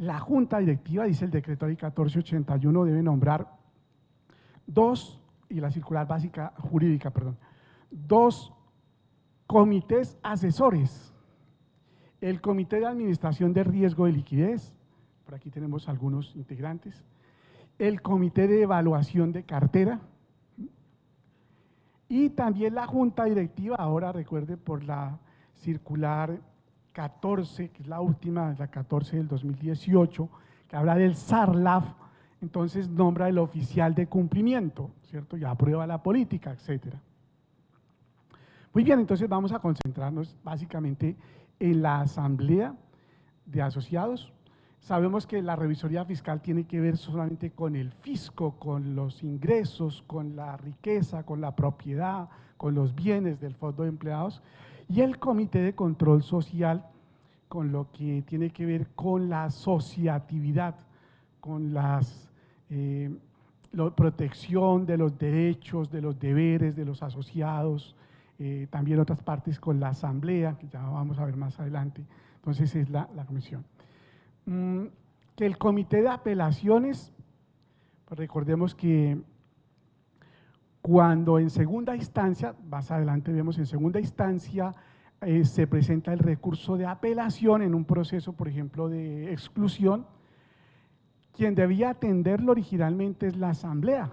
La junta directiva, dice el decreto ley 1481, debe nombrar y la circular básica jurídica, perdón, 2 comités asesores. El comité de administración de riesgo de liquidez, por aquí tenemos algunos integrantes, el comité de evaluación de cartera y también la junta directiva, ahora recuerde por la circular 14, que es la última, la 14 del 2018, que habla del SARLAF, entonces nombra el oficial de cumplimiento, ¿cierto? Ya aprueba la política, etcétera. Muy bien, entonces vamos a concentrarnos básicamente en la asamblea de asociados. Sabemos que la revisoría fiscal tiene que ver solamente con el fisco, con los ingresos, con la riqueza, con la propiedad, con los bienes del fondo de empleados, y el comité de control social con lo que tiene que ver con la asociatividad, con la protección de los derechos, de los deberes de los asociados, también otras partes con la asamblea, que ya vamos a ver más adelante. Entonces es la comisión. Que el comité de apelaciones, pues recordemos que cuando en segunda instancia, más adelante vemos en segunda instancia, se presenta el recurso de apelación en un proceso, por ejemplo, de exclusión, quien debía atenderlo originalmente es la asamblea,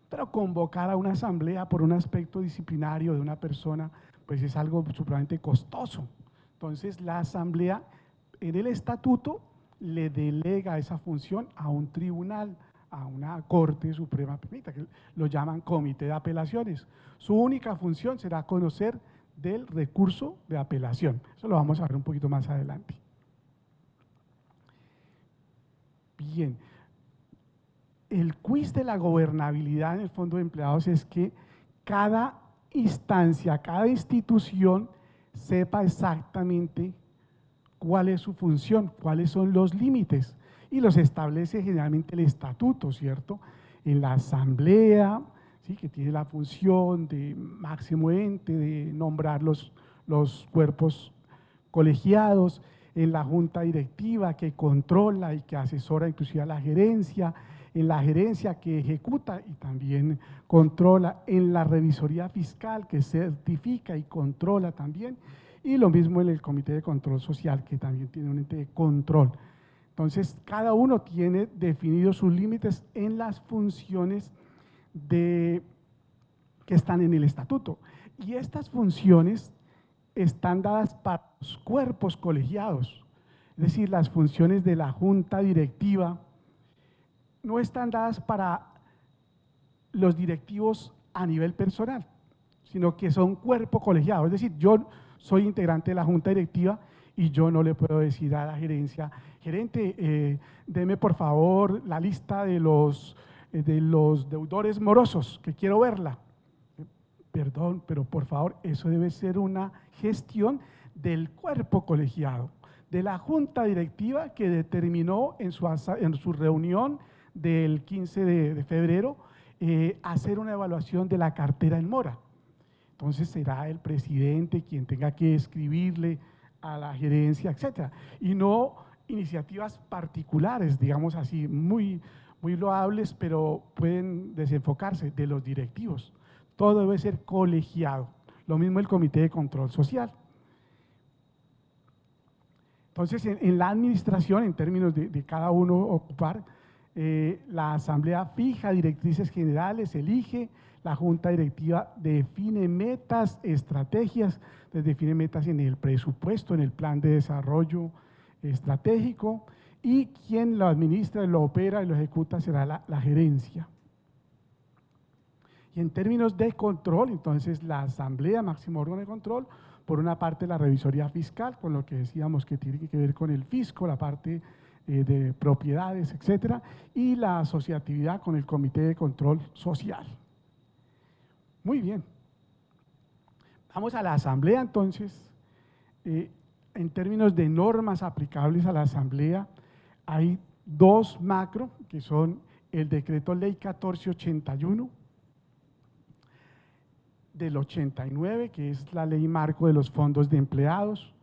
pero convocar a una asamblea por un aspecto disciplinario de una persona, pues es algo supremamente costoso. Entonces la asamblea en el estatuto le delega esa función a un tribunal, a una Corte Suprema, que lo llaman comité de apelaciones. Su única función será conocer del recurso de apelación. Eso lo vamos a ver un poquito más adelante. Bien, el quiz de la gobernabilidad en el Fondo de Empleados es que cada instancia, cada institución sepa exactamente cuál es su función, cuáles son los límites, y los establece generalmente el estatuto, ¿cierto? En la asamblea, ¿sí?, que tiene la función de máximo ente, de nombrar los cuerpos colegiados, en la junta directiva que controla y que asesora inclusive a la gerencia, en la gerencia que ejecuta y también controla, en la revisoría fiscal que certifica y controla también, y lo mismo en el comité de control social que también tiene un ente de control. Entonces, cada uno tiene definidos sus límites en las funciones que están en el estatuto. Y estas funciones están dadas para los cuerpos colegiados, es decir, las funciones de la junta directiva no están dadas para los directivos a nivel personal, sino que son cuerpo colegiado. Es decir, yo soy integrante de la junta directiva y yo no le puedo decir a la gerencia, gerente, deme por favor la lista de los deudores morosos, que quiero verla. Perdón, pero por favor, eso debe ser una gestión del cuerpo colegiado, de la junta directiva que determinó en su reunión del 15 de febrero hacer una evaluación de la cartera en mora. Entonces será el presidente quien tenga que escribirle a la gerencia, etcétera, y no iniciativas particulares, digamos así, muy loables, pero pueden desenfocarse de los directivos. Todo debe ser colegiado. Lo mismo el comité de control social. Entonces, en la administración, en términos de cada uno ocupar, la asamblea fija directrices generales, elige, la junta directiva define metas, estrategias, define metas en el presupuesto, en el plan de desarrollo estratégico, y quien lo administra, lo opera y lo ejecuta será la gerencia. Y en términos de control, entonces la asamblea, máximo órgano de control, por una parte la revisoría fiscal, con lo que decíamos que tiene que ver con el fisco, la parte de propiedades, etcétera, y la asociatividad con el comité de control social. Muy bien. Vamos a la asamblea entonces. En términos de normas aplicables a la asamblea, hay 2 macro, que son el decreto ley 1481, del 89, que es la ley marco de los fondos de empleados.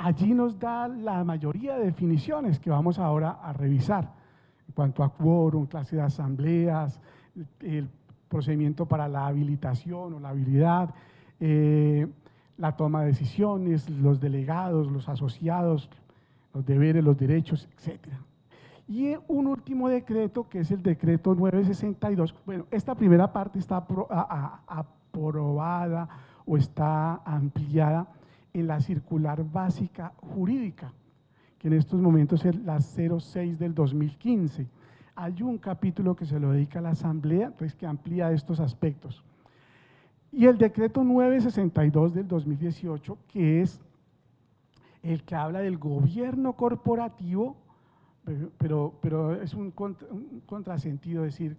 allí nos da la mayoría de definiciones que vamos ahora a revisar en cuanto a quórum, clase de asambleas, el procedimiento para la habilitación o la habilidad, la toma de decisiones, los delegados, los asociados, los deberes, los derechos, etcétera. Y un último decreto, que es el decreto 962. Bueno, esta primera parte está aprobada o está ampliada en la circular básica jurídica, que en estos momentos es la 06 del 2015. Hay un capítulo que se lo dedica a la Asamblea, entonces que amplía estos aspectos. Y el decreto 962 del 2018, que es el que habla del gobierno corporativo, pero es un contrasentido decir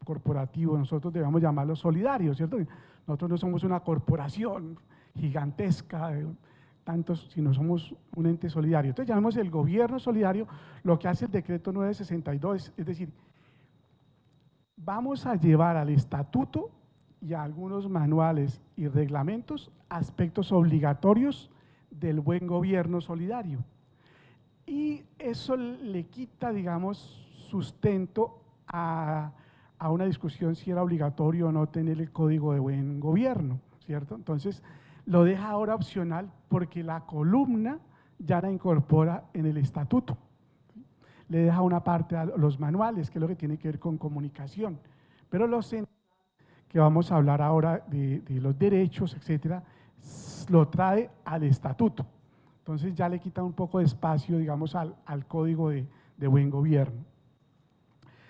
corporativo. Nosotros debemos llamarlo solidario, ¿cierto? Nosotros no somos una corporación gigantesca, tantos, sino somos un ente solidario. Entonces llamemos el gobierno solidario. Lo que hace el decreto 962 es decir, vamos a llevar al estatuto y a algunos manuales y reglamentos aspectos obligatorios del buen gobierno solidario. Y eso le quita, digamos, sustento a una discusión si era obligatorio o no tener el código de buen gobierno, ¿cierto? Entonces, lo deja ahora opcional porque la columna ya la incorpora en el estatuto. Le deja una parte a los manuales, que es lo que tiene que ver con comunicación. Pero los que vamos a hablar ahora de los derechos, etcétera, lo trae al estatuto. Entonces ya le quita un poco de espacio, digamos, al código de buen gobierno.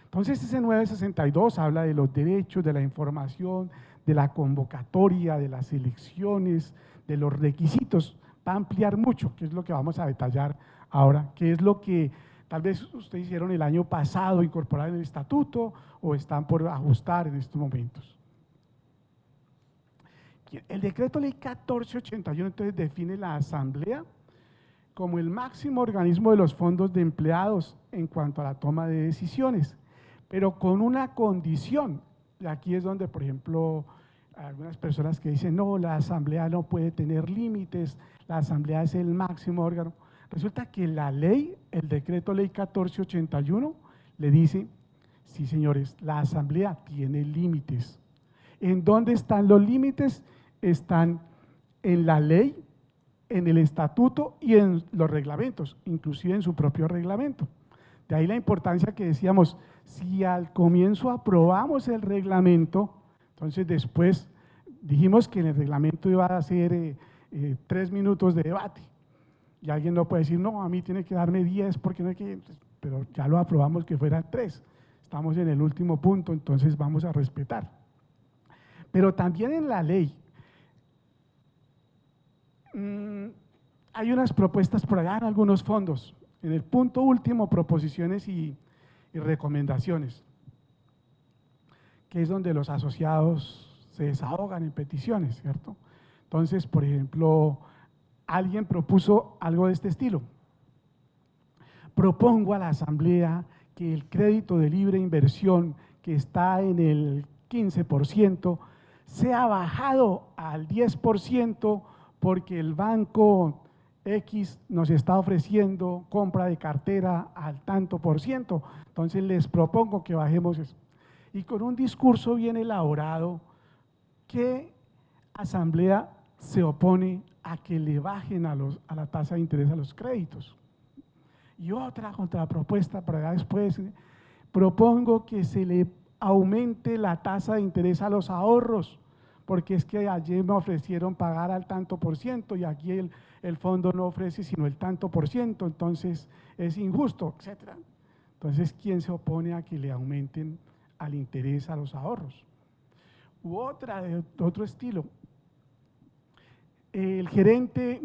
Entonces ese 962 habla de los derechos, de la información, de la convocatoria, de las elecciones, de los requisitos. Va a ampliar mucho, que es lo que vamos a detallar ahora, que es lo que tal vez ustedes hicieron el año pasado, incorporar en el estatuto, o están por ajustar en estos momentos. El decreto ley 1481 entonces define la asamblea como el máximo organismo de los fondos de empleados en cuanto a la toma de decisiones, pero con una condición. Y aquí es donde, por ejemplo, algunas personas que dicen, no, la asamblea no puede tener límites, la asamblea es el máximo órgano. Resulta que la ley, el decreto ley 1481, le dice, sí señores, la asamblea tiene límites. ¿En dónde están los límites? Están en la ley, en el estatuto y en los reglamentos, inclusive en su propio reglamento. De ahí la importancia que decíamos, si al comienzo aprobamos el reglamento, entonces después dijimos que en el reglamento iba a ser 3 minutos de debate. Y alguien no puede decir, no, a mí tiene que darme 10 porque no hay que… Pero ya lo aprobamos que fueran 3. Estamos en el último punto, entonces vamos a respetar. Pero también en la ley hay unas propuestas por allá en algunos fondos. En el punto último, proposiciones y recomendaciones, que es donde los asociados se desahogan en peticiones, ¿cierto? Entonces, por ejemplo, alguien propuso algo de este estilo. Propongo a la asamblea que el crédito de libre inversión, que está en el 15%, sea bajado al 10% porque el banco X nos está ofreciendo compra de cartera al tanto por ciento. Entonces les propongo que bajemos eso. Y con un discurso bien elaborado, ¿qué asamblea se opone a que le bajen a la tasa de interés a los créditos? Y otra contrapropuesta para allá después, propongo que se le aumente la tasa de interés a los ahorros, porque es que ayer me ofrecieron pagar al tanto por ciento y aquí el fondo no ofrece sino el tanto por ciento, entonces es injusto, etcétera. Entonces, ¿quién se opone a que le aumenten al interés a los ahorros? U otra de otro estilo, el gerente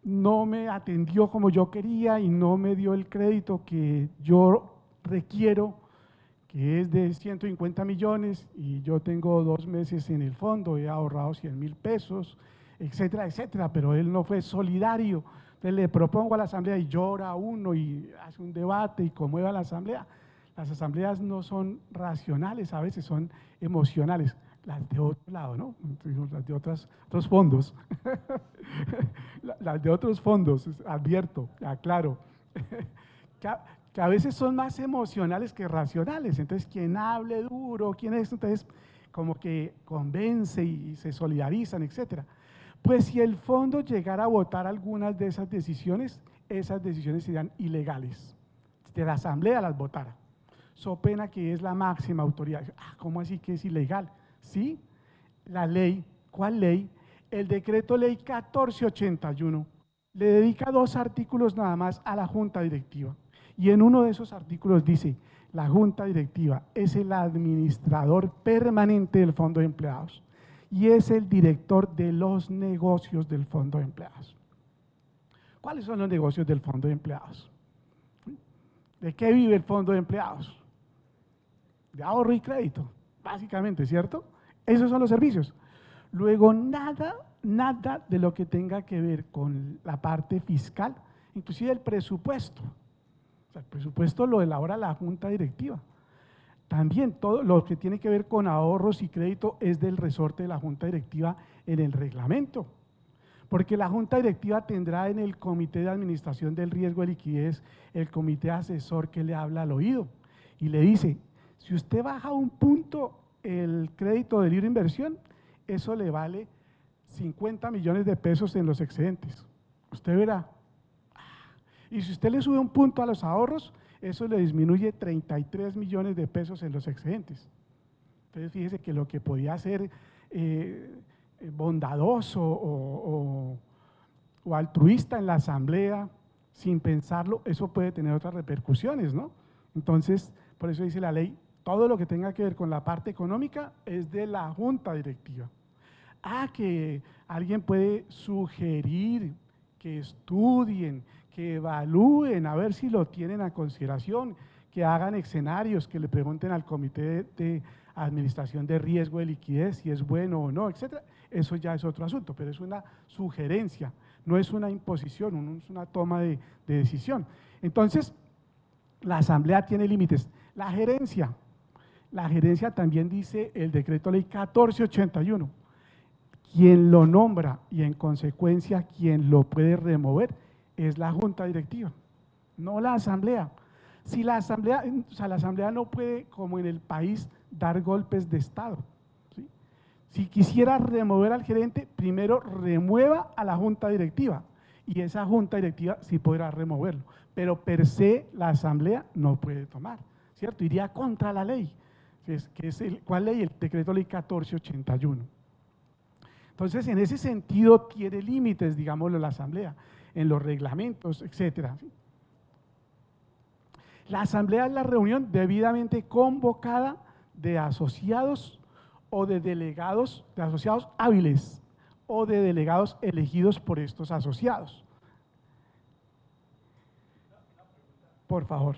no me atendió como yo quería y no me dio el crédito que yo requiero, que es de 150 millones y yo tengo 2 meses en el fondo, he ahorrado 100,000 pesos, etcétera, etcétera, pero él no fue solidario. Entonces le propongo a la asamblea y llora uno y hace un debate y conmueve a la asamblea. Las asambleas no son racionales, a veces son emocionales. las de otro lado, ¿no? Las de otros fondos. Las de otros fondos, advierto, aclaro. que, que a veces son más emocionales que racionales. Entonces, quien hable duro, quien es, entonces, como que convence y se solidarizan, etcétera. Pues si el fondo llegara a votar algunas de esas decisiones serían ilegales. Si la asamblea las votara, so pena que es la máxima autoridad. ¿Cómo así que es ilegal? Sí, la ley, ¿cuál ley? El decreto ley 1481 le dedica 2 artículos nada más a la junta directiva. Y en uno de esos artículos dice, la junta directiva es el administrador permanente del fondo de empleados y es el director de los negocios del fondo de empleados. ¿Cuáles son los negocios del fondo de empleados? ¿De qué vive el fondo de empleados? De ahorro y crédito, básicamente, ¿cierto? Esos son los servicios. Luego, nada de lo que tenga que ver con la parte fiscal, inclusive el presupuesto. O sea, el presupuesto lo elabora la junta directiva. También todo lo que tiene que ver con ahorros y crédito es del resorte de la junta directiva en el reglamento. Porque la junta directiva tendrá en el comité de administración del riesgo de liquidez el comité asesor que le habla al oído y le dice, si usted baja un punto el crédito de libre inversión, eso le vale 50 millones de pesos en los excedentes. Usted verá. Y si usted le sube un punto a los ahorros, eso le disminuye 33 millones de pesos en los excedentes. Entonces fíjese que lo que podía ser bondadoso o altruista en la asamblea, sin pensarlo, eso puede tener otras repercusiones, ¿no? Entonces, por eso dice la ley, todo lo que tenga que ver con la parte económica es de la junta directiva. Que alguien puede sugerir que estudien, que evalúen, a ver si lo tienen a consideración, que hagan escenarios, que le pregunten al comité de administración de riesgo de liquidez si es bueno o no, etcétera. Eso ya es otro asunto, pero es una sugerencia, no es una imposición, no es una toma de decisión. Entonces, la asamblea tiene límites. La gerencia también dice el decreto ley 1481, quien lo nombra y en consecuencia quien lo puede remover es la junta directiva, no la asamblea. Si la asamblea, o sea, la asamblea no puede, como en el país, dar golpes de estado, ¿sí? Si quisiera remover al gerente, primero remueva a la junta directiva y esa junta directiva sí podrá removerlo, pero per se la asamblea no puede tomar, ¿cierto? Iría contra la ley, ¿cuál ley? El decreto ley 1481. Entonces, en ese sentido tiene límites, digámoslo, la asamblea, en los reglamentos, etcétera. La asamblea es la reunión debidamente convocada de asociados o de delegados, de asociados hábiles o de delegados elegidos por estos asociados. Por favor.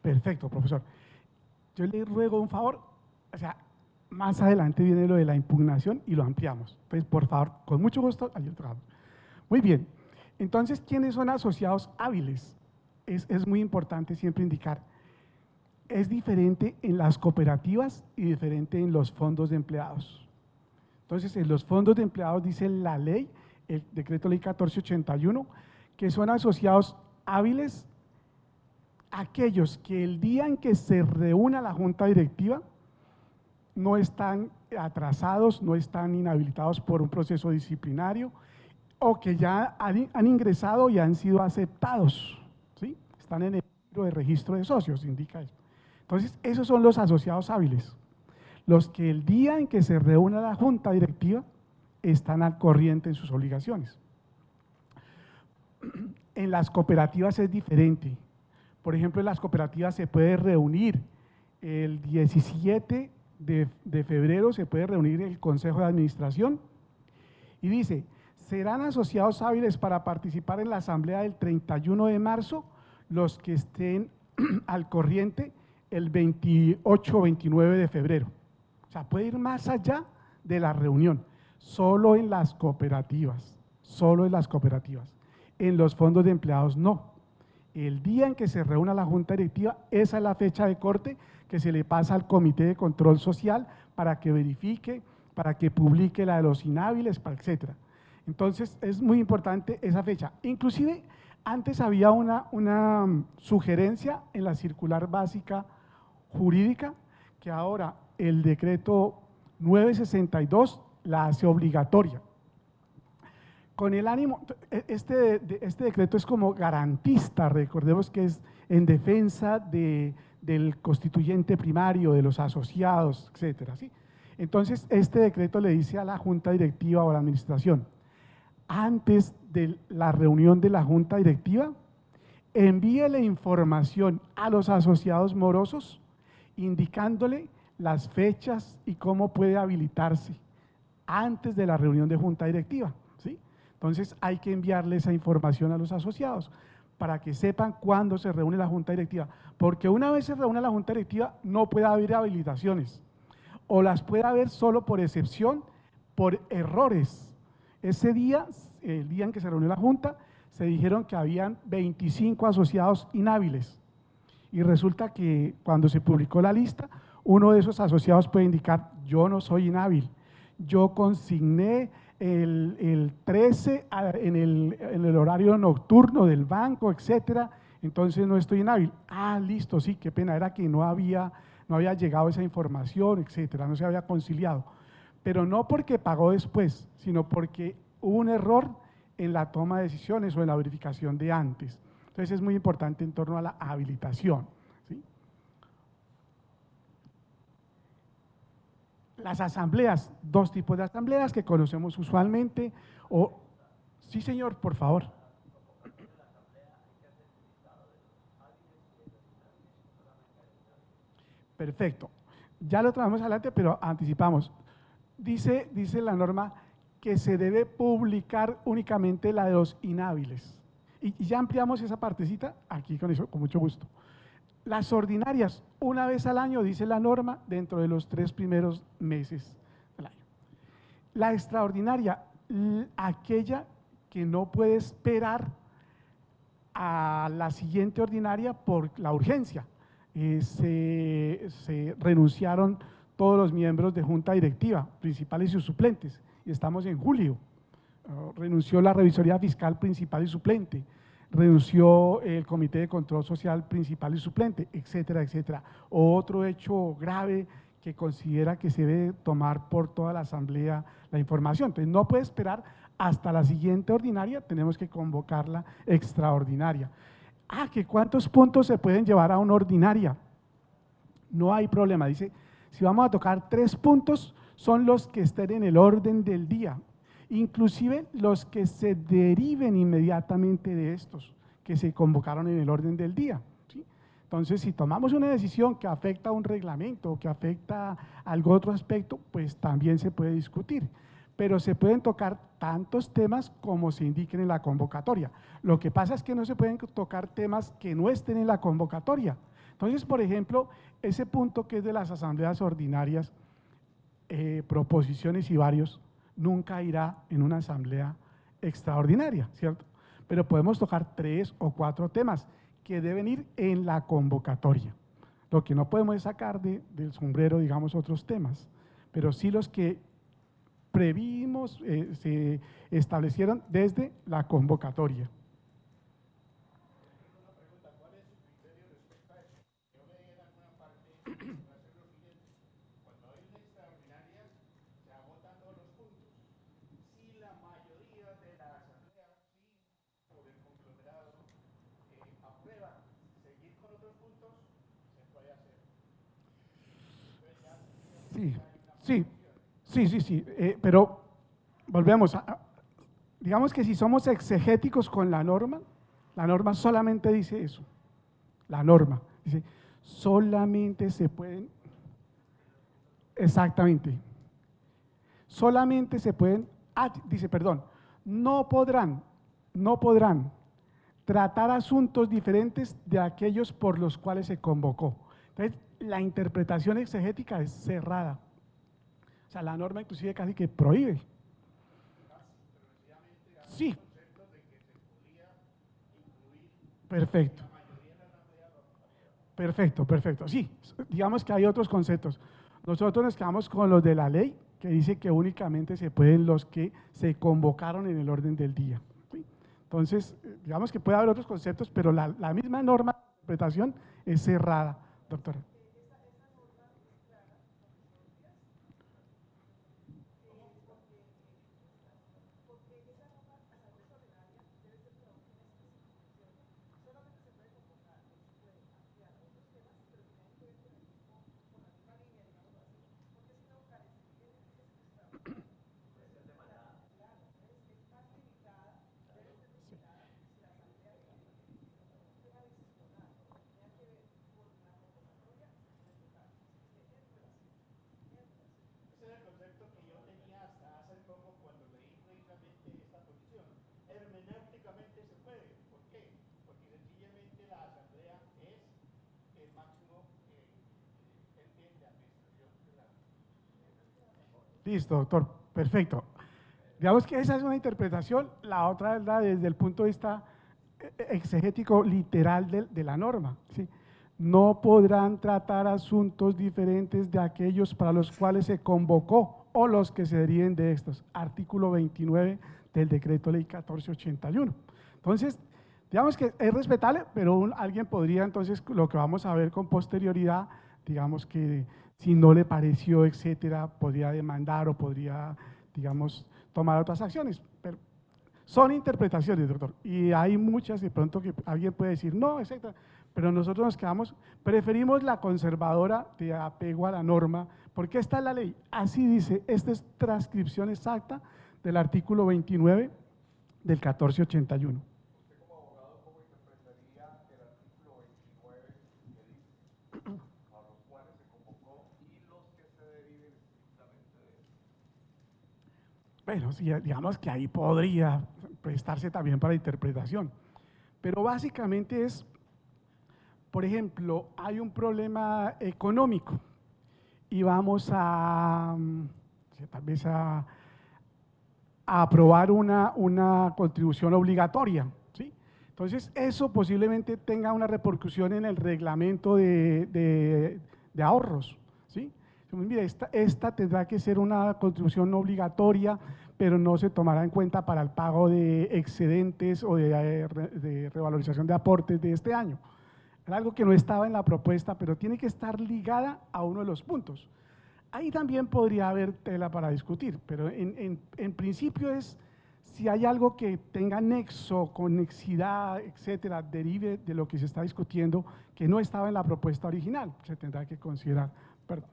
Perfecto, profesor. Yo le ruego un favor, o sea, más adelante viene lo de la impugnación y lo ampliamos. Entonces, por favor, con mucho gusto, ahí trabajamos. Muy bien, entonces, ¿quiénes son asociados hábiles? Es muy importante siempre indicar. Es diferente en las cooperativas y diferente en los fondos de empleados. Entonces, en los fondos de empleados dice la ley, el decreto ley 1481, que son asociados hábiles aquellos que el día en que se reúna la junta directiva no están atrasados, no están inhabilitados por un proceso disciplinario o que ya han ingresado y han sido aceptados, ¿sí? Están en el libro de registro de socios, indica eso. Entonces, esos son los asociados hábiles, los que el día en que se reúna la junta directiva están al corriente en sus obligaciones. En las cooperativas es diferente. Por ejemplo, en las cooperativas se puede reunir el 17 de febrero, se puede reunir el Consejo de Administración y dice, serán asociados hábiles para participar en la asamblea del 31 de marzo los que estén al corriente el 28 o 29 de febrero. O sea, puede ir más allá de la reunión, solo en las cooperativas, solo en las cooperativas. En los fondos de empleados no. El día en que se reúna la junta directiva, esa es la fecha de corte que se le pasa al Comité de Control Social para que verifique, para que publique la de los inhábiles, etcétera. Entonces, es muy importante esa fecha. Inclusive, antes había una sugerencia en la circular básica jurídica que ahora el decreto 962 la hace obligatoria. Con el ánimo, este decreto es como garantista, recordemos que es en defensa del constituyente primario, de los asociados, etcétera, ¿sí? Entonces, este decreto le dice a la junta directiva o a la administración, antes de la reunión de la junta directiva, envíele información a los asociados morosos, indicándole las fechas y cómo puede habilitarse antes de la reunión de junta directiva, ¿sí? Entonces hay que enviarle esa información a los asociados para que sepan cuándo se reúne la junta directiva, porque una vez se reúne la junta directiva no puede haber habilitaciones, o las puede haber solo por excepción, por errores. Ese día, el día en que se reunió la junta, se dijeron que habían 25 asociados inhábiles, y resulta que cuando se publicó la lista, uno de esos asociados puede indicar, yo no soy inhábil, yo consigné el 13 en el horario nocturno del banco, etcétera, entonces no estoy inhábil. Ah, listo, sí, qué pena, era que no había llegado esa información, etcétera, no se había conciliado. Pero no porque pagó después, sino porque hubo un error en la toma de decisiones o en la verificación de antes. Entonces es muy importante en torno a la habilitación, ¿sí? Las asambleas, dos tipos de asambleas que conocemos usualmente. Sí, señor, por favor. Perfecto. Ya lo trabajamos adelante, pero anticipamos. Dice la norma que se debe publicar únicamente la de los inhábiles. Y ya ampliamos esa partecita aquí con eso, con mucho gusto. Las ordinarias, una vez al año, dice la norma, dentro de los 3 primeros meses del año. La extraordinaria, aquella que no puede esperar a la siguiente ordinaria por la urgencia. Se renunciaron todos los miembros de junta directiva, principales y sus suplentes, y estamos en julio. Renunció la revisoría fiscal principal y suplente, renunció el comité de control social principal y suplente, etcétera, etcétera. Otro hecho grave que considera que se debe tomar por toda la asamblea la información. Entonces no puede esperar hasta la siguiente ordinaria, tenemos que convocarla extraordinaria. ¿Que cuántos puntos se pueden llevar a una ordinaria? No hay problema, dice, si vamos a tocar 3 puntos, son los que estén en el orden del día, inclusive los que se deriven inmediatamente de estos, que se convocaron en el orden del día, ¿sí? Entonces, si tomamos una decisión que afecta a un reglamento o que afecta a algún otro aspecto, pues también se puede discutir, pero se pueden tocar tantos temas como se indiquen en la convocatoria. Lo que pasa es que no se pueden tocar temas que no estén en la convocatoria. Entonces, por ejemplo, ese punto que es de las asambleas ordinarias, proposiciones y varios, nunca irá en una asamblea extraordinaria, ¿cierto? Pero podemos tocar 3 o 4 temas que deben ir en la convocatoria. Lo que no podemos es sacar del sombrero, digamos, otros temas, pero sí los que previmos, se establecieron desde la convocatoria. Sí, sí, sí, sí, sí, pero volvemos, digamos que si somos exegéticos con la norma solamente dice eso, la norma, dice, solamente se pueden, exactamente, solamente se pueden, dice, perdón, no podrán tratar asuntos diferentes de aquellos por los cuales se convocó. Entonces, la interpretación exegética es cerrada. O sea, la norma inclusive casi que prohíbe. Sí. Perfecto. Perfecto, perfecto. Sí, digamos que hay otros conceptos. Nosotros nos quedamos con los de la ley, que dice que únicamente se pueden los que se convocaron en el orden del día. ¿Sí? Entonces, digamos que puede haber otros conceptos, pero la misma norma de interpretación es cerrada, doctora. Listo, doctor, perfecto. Digamos que esa es una interpretación, la otra es la desde el punto de vista exegético literal de la norma. ¿Sí? No podrán tratar asuntos diferentes de aquellos para los cuales se convocó o los que se deriven de estos. Artículo 29 del decreto ley 1481. Entonces, digamos que es respetable, pero alguien podría entonces, lo que vamos a ver con posterioridad, digamos que si no le pareció, etcétera, podría demandar o podría, digamos, tomar otras acciones. Pero son interpretaciones, doctor, y hay muchas de pronto que alguien puede decir, no, etcétera, pero nosotros nos quedamos, preferimos la conservadora de apego a la norma, porque esta es la ley, así dice, esta es transcripción exacta del artículo 29 del 1481. Bueno, sí, digamos que ahí podría prestarse también para interpretación, pero básicamente es, por ejemplo, hay un problema económico y vamos a, tal vez a aprobar una contribución obligatoria, ¿sí? Entonces, eso posiblemente tenga una repercusión en el reglamento de ahorros, ¿sí? Mira, esta tendrá que ser una contribución obligatoria, pero no se tomará en cuenta para el pago de excedentes o de revalorización de aportes de este año. Era algo que no estaba en la propuesta, pero tiene que estar ligada a uno de los puntos. Ahí también podría haber tela para discutir, pero en principio es si hay algo que tenga nexo, conexidad, etcétera, derive de lo que se está discutiendo, que no estaba en la propuesta original, se tendrá que considerar. Perdón.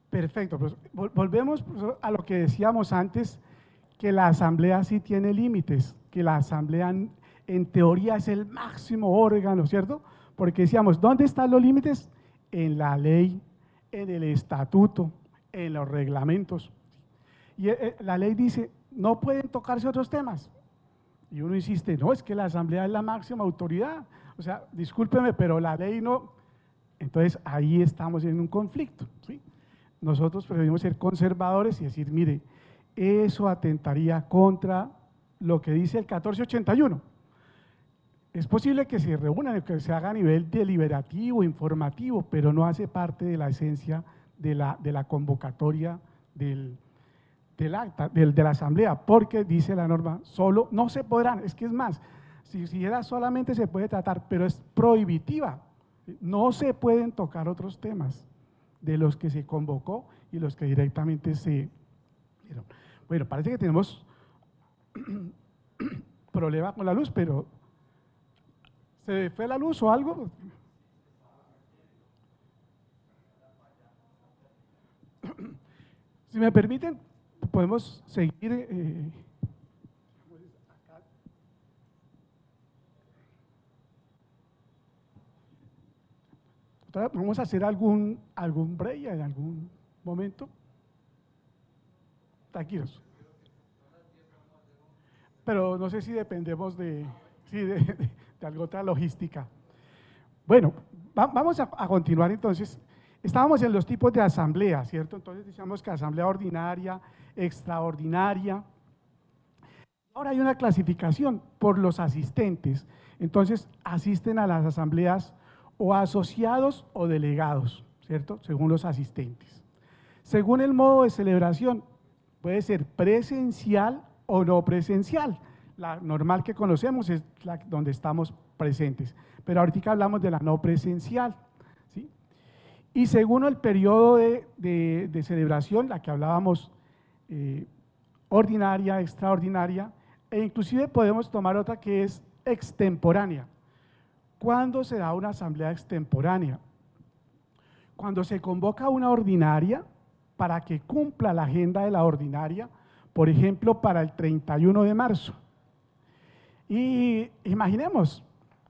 Perfecto, pues volvemos a lo que decíamos antes, que la asamblea sí tiene límites, que la asamblea en teoría es el máximo órgano, ¿cierto? Porque decíamos, ¿dónde están los límites? En la ley, en el estatuto, en los reglamentos. Y la ley dice, no pueden tocarse otros temas. Y uno insiste, no, es que la asamblea es la máxima autoridad. O sea, discúlpeme, pero la ley no. Entonces ahí estamos en un conflicto, ¿sí? Nosotros preferimos ser conservadores y decir, mire, eso atentaría contra lo que dice el 1481. Es posible que se reúnan, que se haga a nivel deliberativo, informativo, pero no hace parte de la esencia de la convocatoria del acta, de la asamblea, porque dice la norma, solo, no se podrán, es que es más, si era solamente se puede tratar, pero es prohibitiva, no se pueden tocar otros temas de los que se convocó y los que directamente se dieron. Bueno, parece que tenemos problema con la luz, pero ¿se fue la luz o algo? Si me permiten, podemos seguir. Vamos a hacer algún break en algún momento. Tranquilos. Pero no sé si dependemos de alguna otra logística. Bueno, vamos a continuar entonces. Estábamos en los tipos de asamblea, ¿cierto? Entonces decíamos que asamblea ordinaria, extraordinaria. Ahora hay una clasificación por los asistentes. Entonces asisten a las asambleas o asociados o delegados, ¿cierto? Según los asistentes. Según el modo de celebración, puede ser presencial o no presencial. La normal que conocemos es la donde estamos presentes, pero ahorita hablamos de la no presencial, ¿sí? Y según el periodo de celebración, la que hablábamos, ordinaria, extraordinaria, e inclusive podemos tomar otra que es extemporánea. ¿Cuándo se da una asamblea extemporánea? Cuando se convoca una ordinaria para que cumpla la agenda de la ordinaria, por ejemplo, para el 31 de marzo. Y imaginemos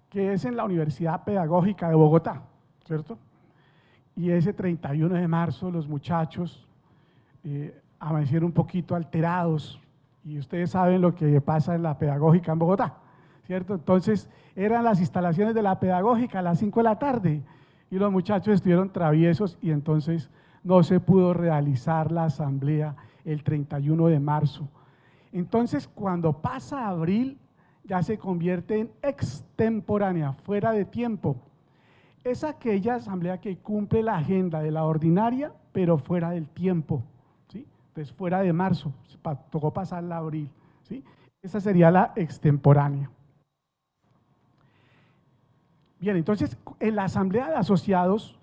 que es en la Universidad Pedagógica de Bogotá, ¿cierto? Y ese 31 de marzo los muchachos amanecieron un poquito alterados, y ustedes saben lo que pasa en la Pedagógica en Bogotá, ¿cierto? Entonces eran las instalaciones de la Pedagógica a las 5 de la tarde y los muchachos estuvieron traviesos y entonces no se pudo realizar la asamblea el 31 de marzo. Entonces cuando pasa abril ya se convierte en extemporánea, fuera de tiempo. Es aquella asamblea que cumple la agenda de la ordinaria, pero fuera del tiempo, ¿sí? Entonces, fuera de marzo, tocó pasarla a abril, ¿sí? Esa sería la extemporánea. Bien, entonces, en la asamblea de asociados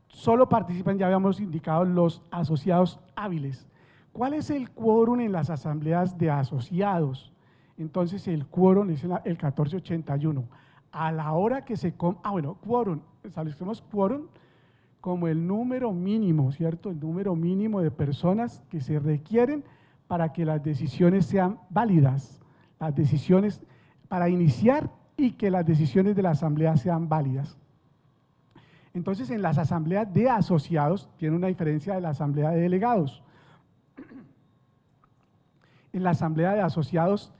solo participan, ya habíamos indicado, los asociados hábiles. ¿Cuál es el quórum en las asambleas de asociados? Entonces, el quórum es el 1481. A la hora que se… quórum, establecemos quórum como el número mínimo, ¿cierto? El número mínimo de personas que se requieren para que las decisiones sean válidas, las decisiones para iniciar y que las decisiones de la asamblea sean válidas. Entonces, en las asambleas de asociados, tiene una diferencia de la asamblea de delegados. En la asamblea de asociados,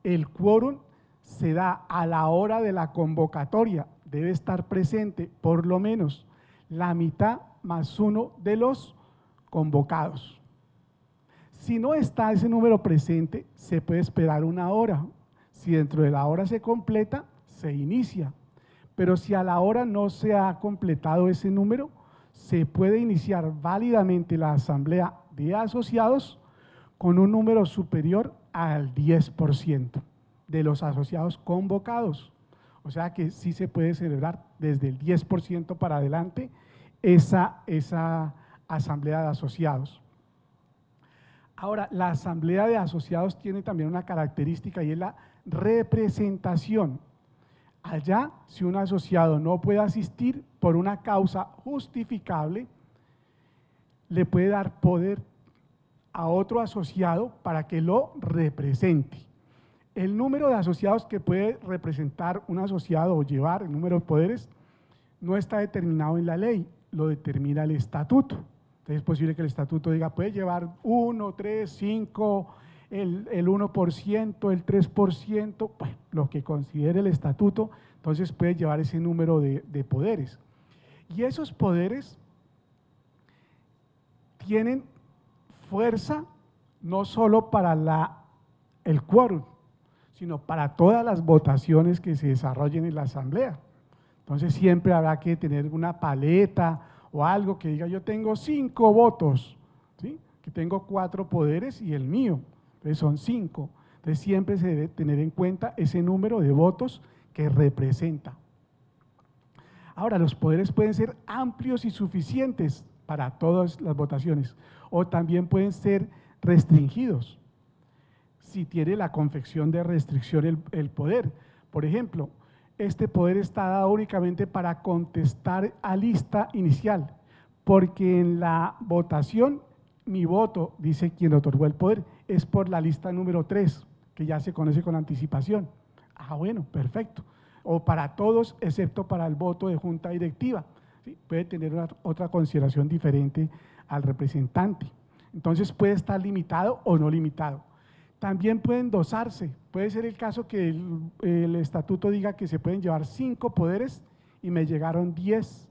el quórum se da a la hora de la convocatoria, debe estar presente por lo menos la mitad más uno de los convocados. Si no está ese número presente, se puede esperar una hora. Si dentro de la hora se completa, se inicia. Pero si a la hora no se ha completado ese número, se puede iniciar válidamente la asamblea de asociados con un número superior al 10% de los asociados convocados. O sea que sí se puede celebrar desde el 10% para adelante esa asamblea de asociados. Ahora, la asamblea de asociados tiene también una característica y es la representación. Allá, si un asociado no puede asistir por una causa justificable, le puede dar poder a otro asociado para que lo represente. El número de asociados que puede representar un asociado o llevar el número de poderes no está determinado en la ley, lo determina el estatuto. Entonces es posible que el estatuto diga, puede llevar 1, 3, 5, el 1%, el 3%, bueno, lo que considere el estatuto, entonces puede llevar ese número de poderes. Y esos poderes tienen fuerza no solo para el quórum, sino para todas las votaciones que se desarrollen en la asamblea. Entonces siempre habrá que tener una paleta o algo que diga yo tengo 5 votos, ¿sí? Que tengo 4 poderes y el mío, entonces son 5. Entonces siempre se debe tener en cuenta ese número de votos que representa. Ahora, los poderes pueden ser amplios y suficientes para todas las votaciones, o también pueden ser restringidos, si tiene la confección de restricción el poder. Por ejemplo, este poder está dado únicamente para contestar a lista inicial, porque en la votación mi voto, dice quien otorgó el poder, es por la lista número 3, que ya se conoce con anticipación. Ah, bueno, perfecto. O para todos, excepto para el voto de junta directiva. ¿Sí? Puede tener otra consideración diferente al representante. Entonces puede estar limitado o no limitado. También pueden dosarse. Puede ser el caso que el estatuto diga que se pueden llevar 5 poderes y me llegaron 10.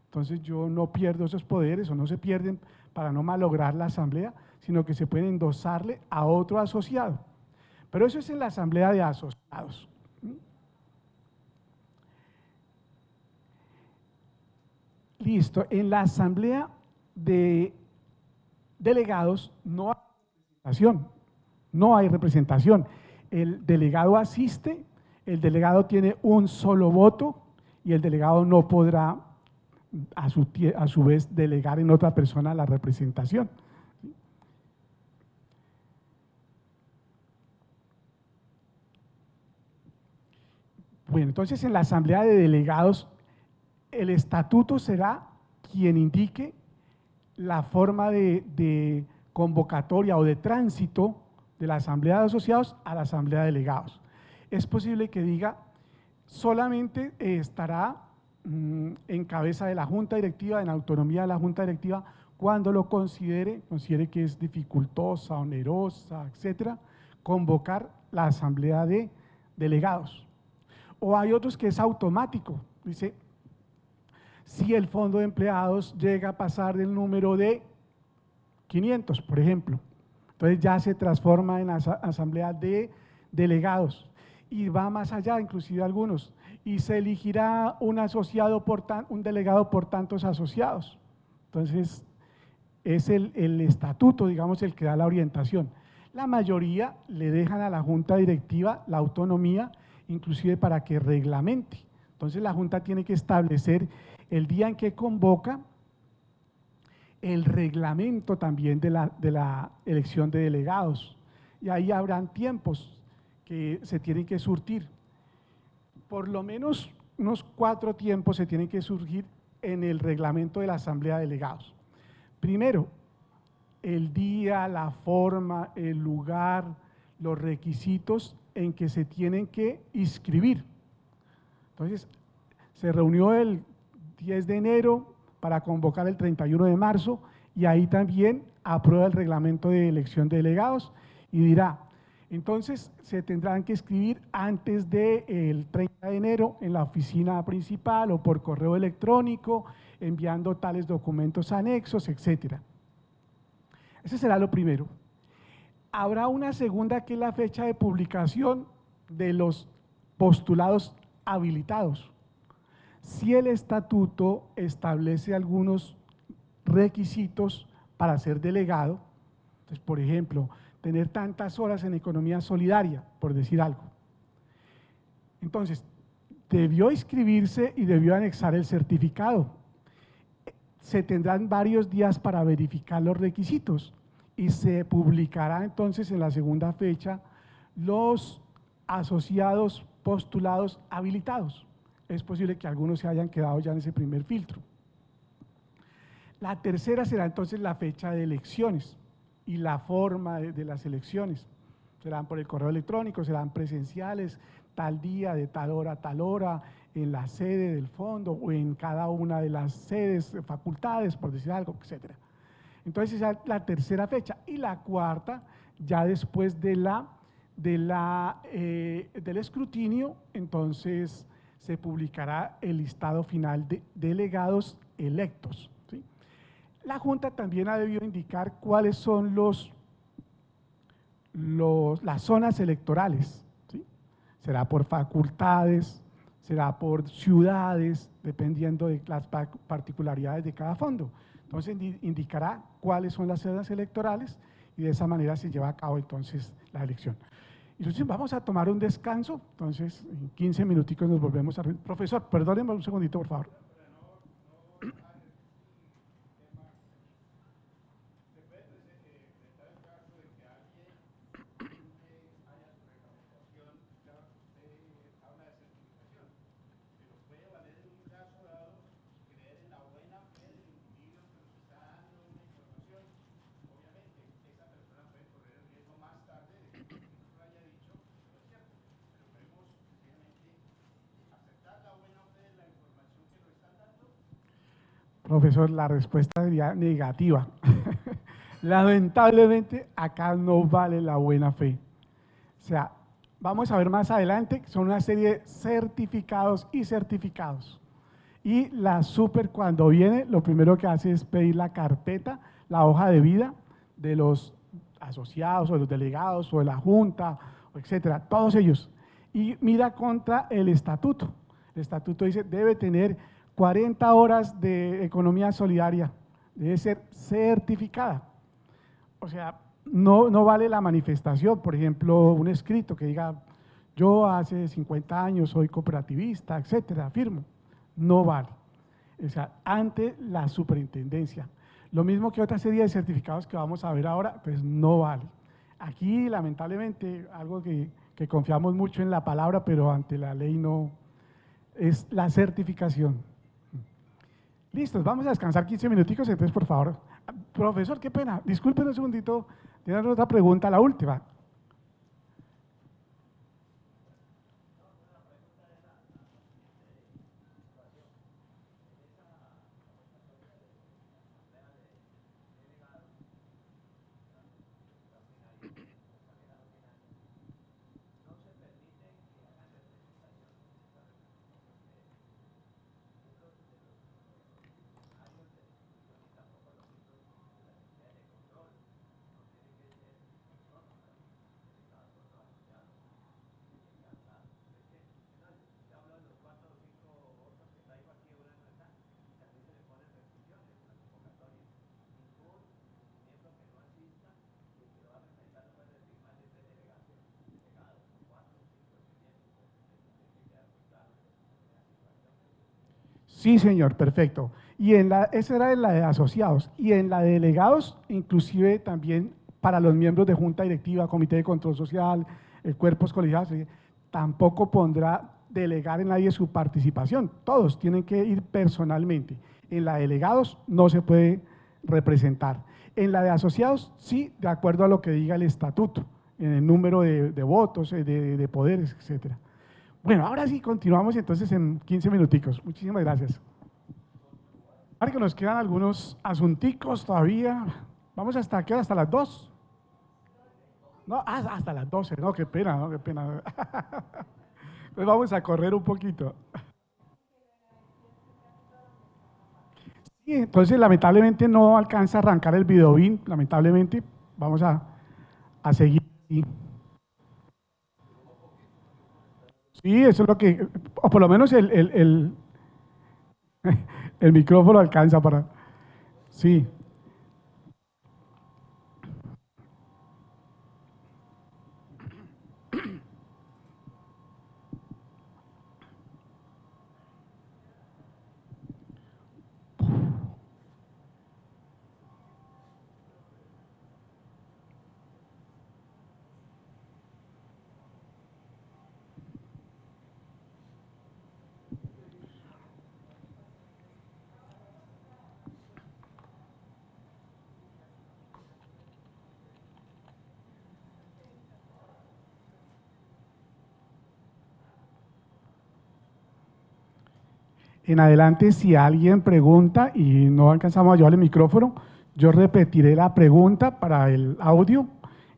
Entonces yo no pierdo esos poderes o no se pierden para no malograr la asamblea, sino que se pueden endosarle a otro asociado. Pero eso es en la asamblea de asociados. Listo, en la asamblea de delegados no hay representación, no hay representación. El delegado asiste, el delegado tiene un solo voto y el delegado no podrá a su vez delegar en otra persona la representación. Bueno, entonces en la asamblea de delegados el estatuto será quien indique la forma de convocatoria o de tránsito de la asamblea de asociados a la asamblea de delegados. Es posible que diga solamente estará en cabeza de la junta directiva, en autonomía de la junta directiva, cuando lo considere que es dificultosa, onerosa, etcétera, convocar la asamblea de delegados. O hay otros que es automático, dice, si el fondo de empleados llega a pasar del número de 500, por ejemplo, entonces ya se transforma en asamblea de delegados y va más allá, inclusive algunos, y se elegirá un asociado un delegado por tantos asociados. Entonces es el estatuto, digamos, el que da la orientación. La mayoría le dejan a la junta directiva la autonomía, inclusive para que reglamente. Entonces la junta tiene que establecer el día en que convoca, el reglamento también de la elección de delegados. Y ahí habrán tiempos que se tienen que surtir. Por lo menos unos 4 tiempos se tienen que surgir en el reglamento de la asamblea de delegados. Primero, el día, la forma, el lugar, los requisitos en que se tienen que inscribir. Entonces, se reunió el 10 de enero para convocar el 31 de marzo y ahí también aprueba el reglamento de elección de delegados y dirá, entonces se tendrán que inscribir antes del 30 de enero en la oficina principal o por correo electrónico, enviando tales documentos anexos, etcétera. Ese será lo primero. Habrá una segunda que es la fecha de publicación de los postulados habilitados. Si el estatuto establece algunos requisitos para ser delegado, entonces, por ejemplo, tener tantas horas en economía solidaria, por decir algo. Entonces, debió inscribirse y debió anexar el certificado. Se tendrán varios días para verificar los requisitos y se publicará entonces en la segunda fecha los asociados postulados habilitados. Es posible que algunos se hayan quedado ya en ese primer filtro. La tercera será entonces la fecha de elecciones y la forma de las elecciones. Serán por el correo electrónico, serán presenciales, tal día, de tal hora, en la sede del fondo o en cada una de las sedes, facultades, por decir algo, etcétera. Entonces esa es la tercera fecha. Y la cuarta, ya después del escrutinio, entonces se publicará el listado final de delegados electos, ¿sí? La Junta también ha debido indicar cuáles son las zonas electorales, ¿sí? Será por facultades, será por ciudades, dependiendo de las particularidades de cada fondo. Entonces indicará cuáles son las zonas electorales y de esa manera se lleva a cabo entonces la elección. Entonces vamos a tomar un descanso, entonces en 15 minuticos nos volvemos a… Profesor, perdónenme un segundito, por favor. Profesor, la respuesta sería negativa. Lamentablemente, acá no vale la buena fe. O sea, vamos a ver más adelante, son una serie de certificados y certificados. Y la super cuando viene, lo primero que hace es pedir la carpeta, la hoja de vida de los asociados o de los delegados o de la junta, etcétera, todos ellos. Y mira contra el estatuto. El estatuto dice, debe tener 40 horas de economía solidaria, debe ser certificada. O sea, no vale la manifestación, por ejemplo, un escrito que diga, yo hace 50 años soy cooperativista, etcétera, firmo. No vale. O sea, ante la superintendencia. Lo mismo que otra serie de certificados que vamos a ver ahora, pues no vale. Aquí, lamentablemente, algo que confiamos mucho en la palabra, pero ante la ley no, es la certificación. Listos, vamos a descansar 15 minuticos, entonces por favor. Profesor, qué pena, disculpen un segundito, tienen otra pregunta, la última. Sí, señor, perfecto. Y esa era en la de asociados. Y en la de delegados, inclusive también para los miembros de junta directiva, comité de control social, cuerpos colegiados, tampoco pondrá delegar en nadie su participación. Todos tienen que ir personalmente. En la de delegados no se puede representar. En la de asociados, sí, de acuerdo a lo que diga el estatuto, en el número de votos, de poderes, etcétera. Bueno, ahora sí, continuamos entonces en 15 minuticos. Muchísimas gracias. Ahora que nos quedan algunos asunticos todavía. ¿Vamos hasta qué hora? ¿Hasta las 2? No, hasta las 12. No, qué pena, no, qué pena. Pues vamos a correr un poquito. Sí, entonces lamentablemente no alcanza a arrancar el videobin, lamentablemente. Vamos a seguir. Sí, eso es lo que, o por lo menos el micrófono alcanza para… Sí. En adelante, si alguien pregunta y no alcanzamos a llevar el micrófono, Yo repetiré la pregunta para el audio,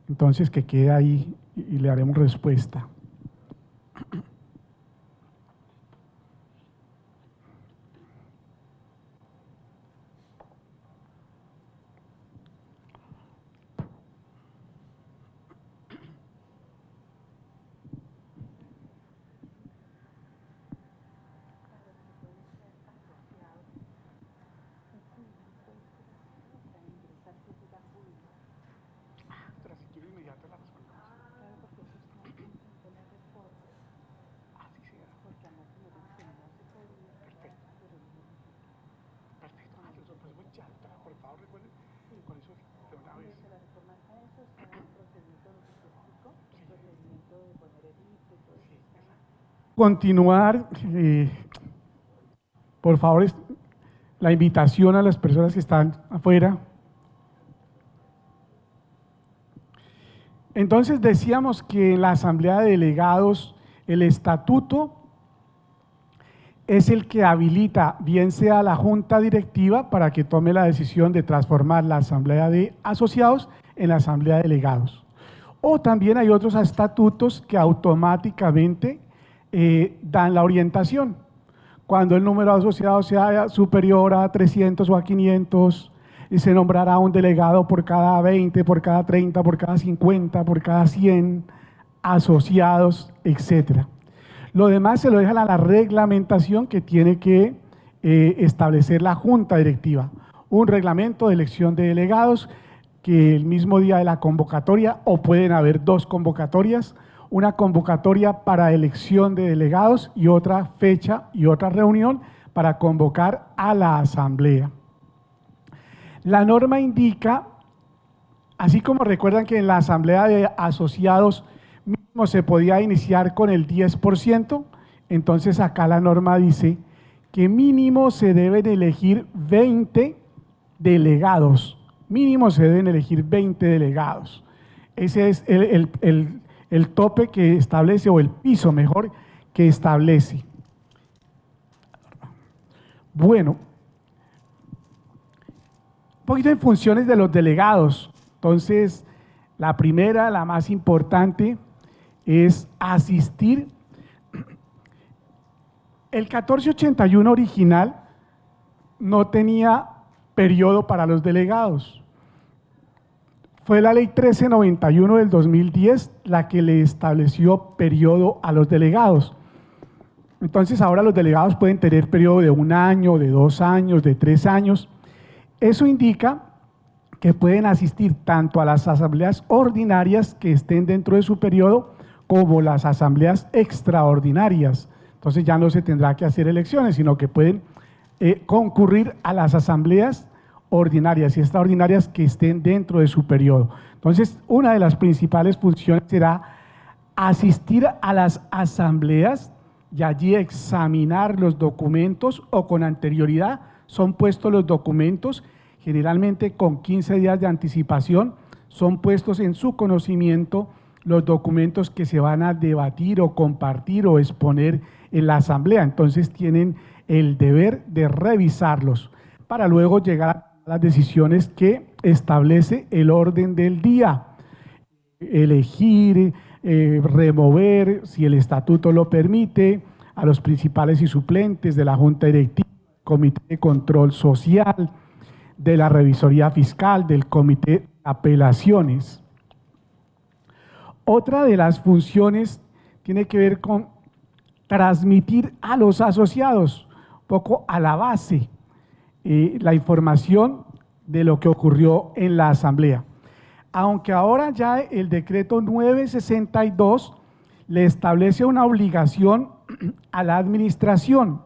entonces que quede ahí y le haremos respuesta. Continuar, por favor, la invitación a las personas que están afuera. Entonces decíamos que en la Asamblea de Delegados el estatuto es el que habilita bien sea la Junta Directiva para que tome la decisión de transformar la Asamblea de Asociados en la Asamblea de Delegados. O también hay otros estatutos que automáticamente dan la orientación. Cuando el número de asociados sea superior a 300 o a 500, y se nombrará un delegado por cada 20, por cada 30, por cada 50, por cada 100 asociados, etcétera. Lo demás se lo dejan a la reglamentación que tiene que establecer la Junta Directiva. Un reglamento de elección de delegados que el mismo día de la convocatoria, o pueden haber dos convocatorias, una convocatoria para elección de delegados y otra fecha y otra reunión para convocar a la asamblea. La norma indica, así como recuerdan que en la asamblea de asociados mismo se podía iniciar con el 10%, entonces acá la norma dice que mínimo se deben elegir 20 delegados, mínimo se deben elegir 20 delegados. Ese es el tope que establece, o el piso mejor, que establece. Bueno, un poquito en funciones de los delegados. Entonces, la primera, la más importante, es asistir. El 1481 original no tenía periodo para los delegados. Fue la ley 1391 del 2010 la que le estableció periodo a los delegados. Entonces ahora los delegados pueden tener periodo de 1 año, de 2 años, de 3 años. Eso indica que pueden asistir tanto a las asambleas ordinarias que estén dentro de su periodo como las asambleas extraordinarias. Entonces ya no se tendrá que hacer elecciones, sino que pueden concurrir a las asambleas ordinarias y extraordinarias que estén dentro de su periodo. Entonces, una de las principales funciones será asistir a las asambleas y allí examinar los documentos, o con anterioridad son puestos los documentos, generalmente con 15 días de anticipación, son puestos en su conocimiento los documentos que se van a debatir o compartir o exponer en la asamblea. Entonces tienen el deber de revisarlos para luego llegar a las decisiones que establece el orden del día. Elegir, remover, si el estatuto lo permite, a los principales y suplentes de la Junta Directiva, Comité de Control Social, de la Revisoría Fiscal, del Comité de Apelaciones. Otra de las funciones tiene que ver con transmitir a los asociados, un poco a la base, la información de lo que ocurrió en la asamblea. Aunque ahora ya el decreto 962 le establece una obligación a la administración,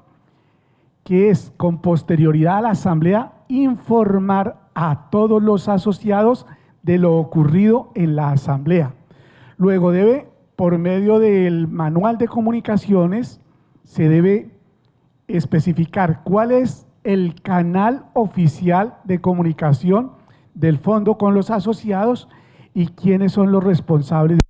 que es con posterioridad a la asamblea informar a todos los asociados de lo ocurrido en la asamblea. Luego debe, por medio del manual de comunicaciones, se debe especificar cuál es el canal oficial de comunicación del fondo con los asociados y quiénes son los responsables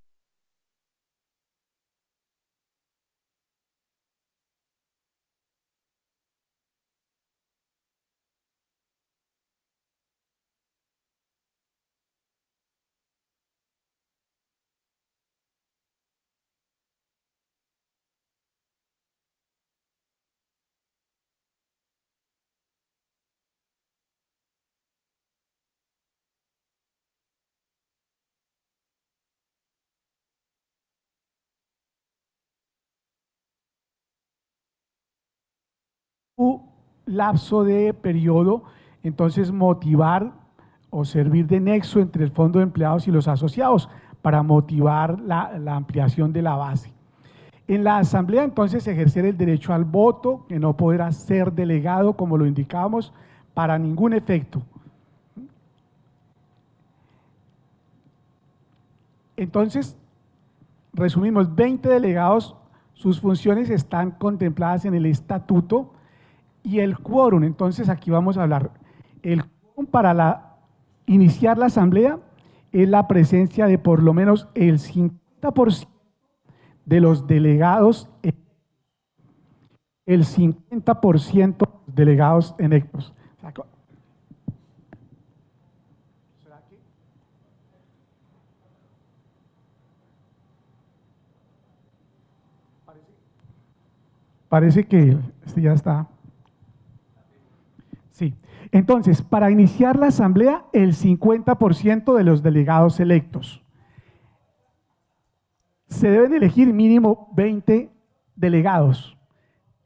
su lapso de periodo, entonces motivar o servir de nexo entre el fondo de empleados y los asociados para motivar la ampliación de la base. En la asamblea, entonces, ejercer el derecho al voto, que no podrá ser delegado, como lo indicábamos, para ningún efecto. Entonces, resumimos, 20 delegados, sus funciones están contempladas en el estatuto y el quórum. Entonces, aquí vamos a hablar. El quórum para iniciar la asamblea es la presencia de por lo menos el 50% de los delegados, el 50% de los delegados electos. ¿Será que? Parece que ya está. Sí. Entonces, para iniciar la asamblea, el 50% de los delegados electos. Se deben elegir mínimo 20 delegados.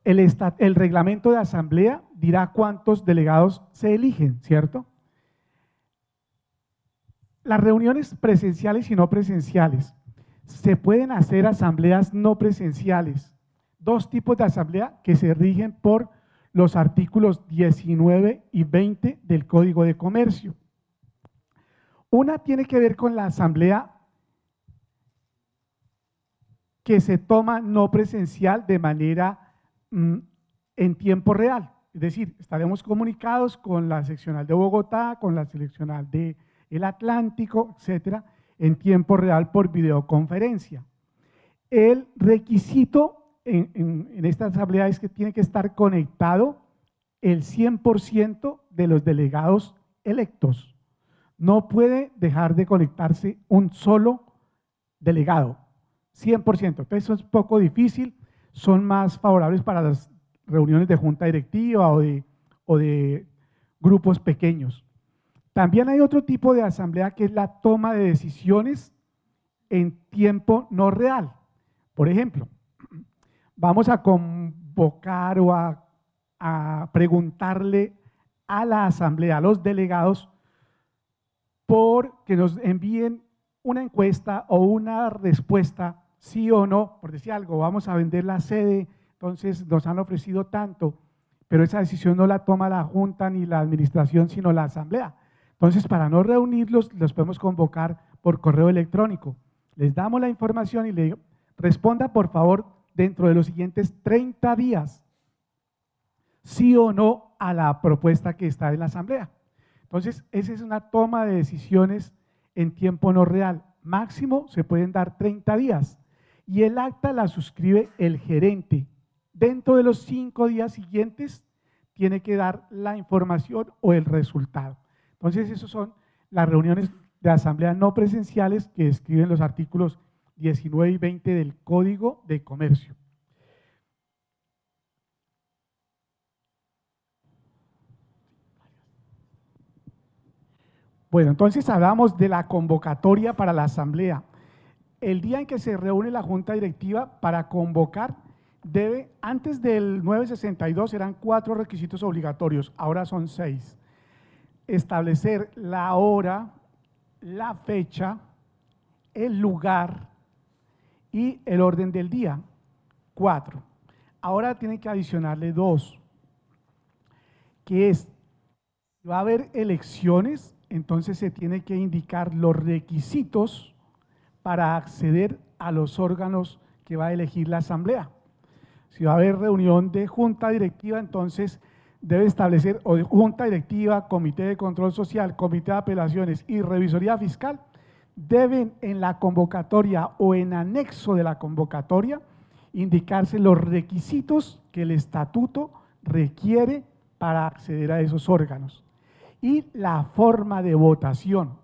El reglamento de asamblea dirá cuántos delegados se eligen, ¿cierto? Las reuniones presenciales y no presenciales. Se pueden hacer asambleas no presenciales. Dos tipos de asamblea que se rigen por los artículos 19 y 20 del Código de Comercio. Una tiene que ver con la asamblea que se toma no presencial de manera en tiempo real. Es decir, estaremos comunicados con la seccional de Bogotá, con la seccional del Atlántico, etcétera, en tiempo real por videoconferencia. El requisito en esta asamblea es que tiene que estar conectado el 100% de los delegados electos. No puede dejar de conectarse un solo delegado, 100%. Entonces eso es poco difícil, son más favorables para las reuniones de junta directiva o de grupos pequeños. También hay otro tipo de asamblea que es la toma de decisiones en tiempo no real. Por ejemplo, vamos a convocar o a preguntarle a la asamblea, a los delegados, por que nos envíen una encuesta o una respuesta, sí o no, por decir algo, vamos a vender la sede, entonces nos han ofrecido tanto, pero esa decisión no la toma la Junta ni la Administración, sino la Asamblea. Entonces, para no reunirlos, los podemos convocar por correo electrónico. Les damos la información y le digo, responda por favor dentro de los siguientes 30 días, sí o no a la propuesta que está en la Asamblea. Entonces, esa es una toma de decisiones en tiempo no real. Máximo se pueden dar 30 días y el acta la suscribe el gerente. Dentro de los 5 días siguientes tiene que dar la información o el resultado. Entonces, esas son las reuniones de asamblea no presenciales que describen los artículos 19 y 20 del Código de Comercio. Bueno, entonces hablamos de la convocatoria para la asamblea. El día en que se reúne la junta directiva para convocar, antes del 962 eran 4 requisitos obligatorios, ahora son 6. Establecer la hora, la fecha, el lugar y el orden del día, 4. Ahora tienen que adicionarle 2, que es, va a haber elecciones, entonces se tiene que indicar los requisitos para acceder a los órganos que va a elegir la asamblea. Si va a haber reunión de junta directiva, entonces debe establecer o de junta directiva, comité de control social, comité de apelaciones y revisoría fiscal, deben en la convocatoria o en anexo de la convocatoria indicarse los requisitos que el estatuto requiere para acceder a esos órganos y la forma de votación.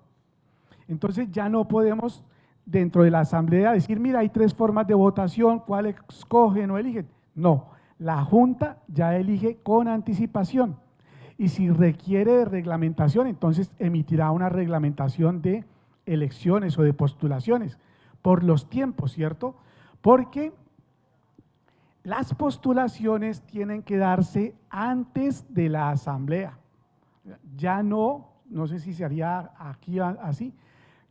Entonces ya no podemos dentro de la asamblea decir, mira, hay 3 formas de votación, ¿cuál escogen o eligen? No, la Junta ya elige con anticipación y si requiere de reglamentación, entonces emitirá una reglamentación de elecciones o de postulaciones por los tiempos, ¿cierto? Porque Las postulaciones tienen que darse antes de la asamblea. Ya no sé si se haría aquí así,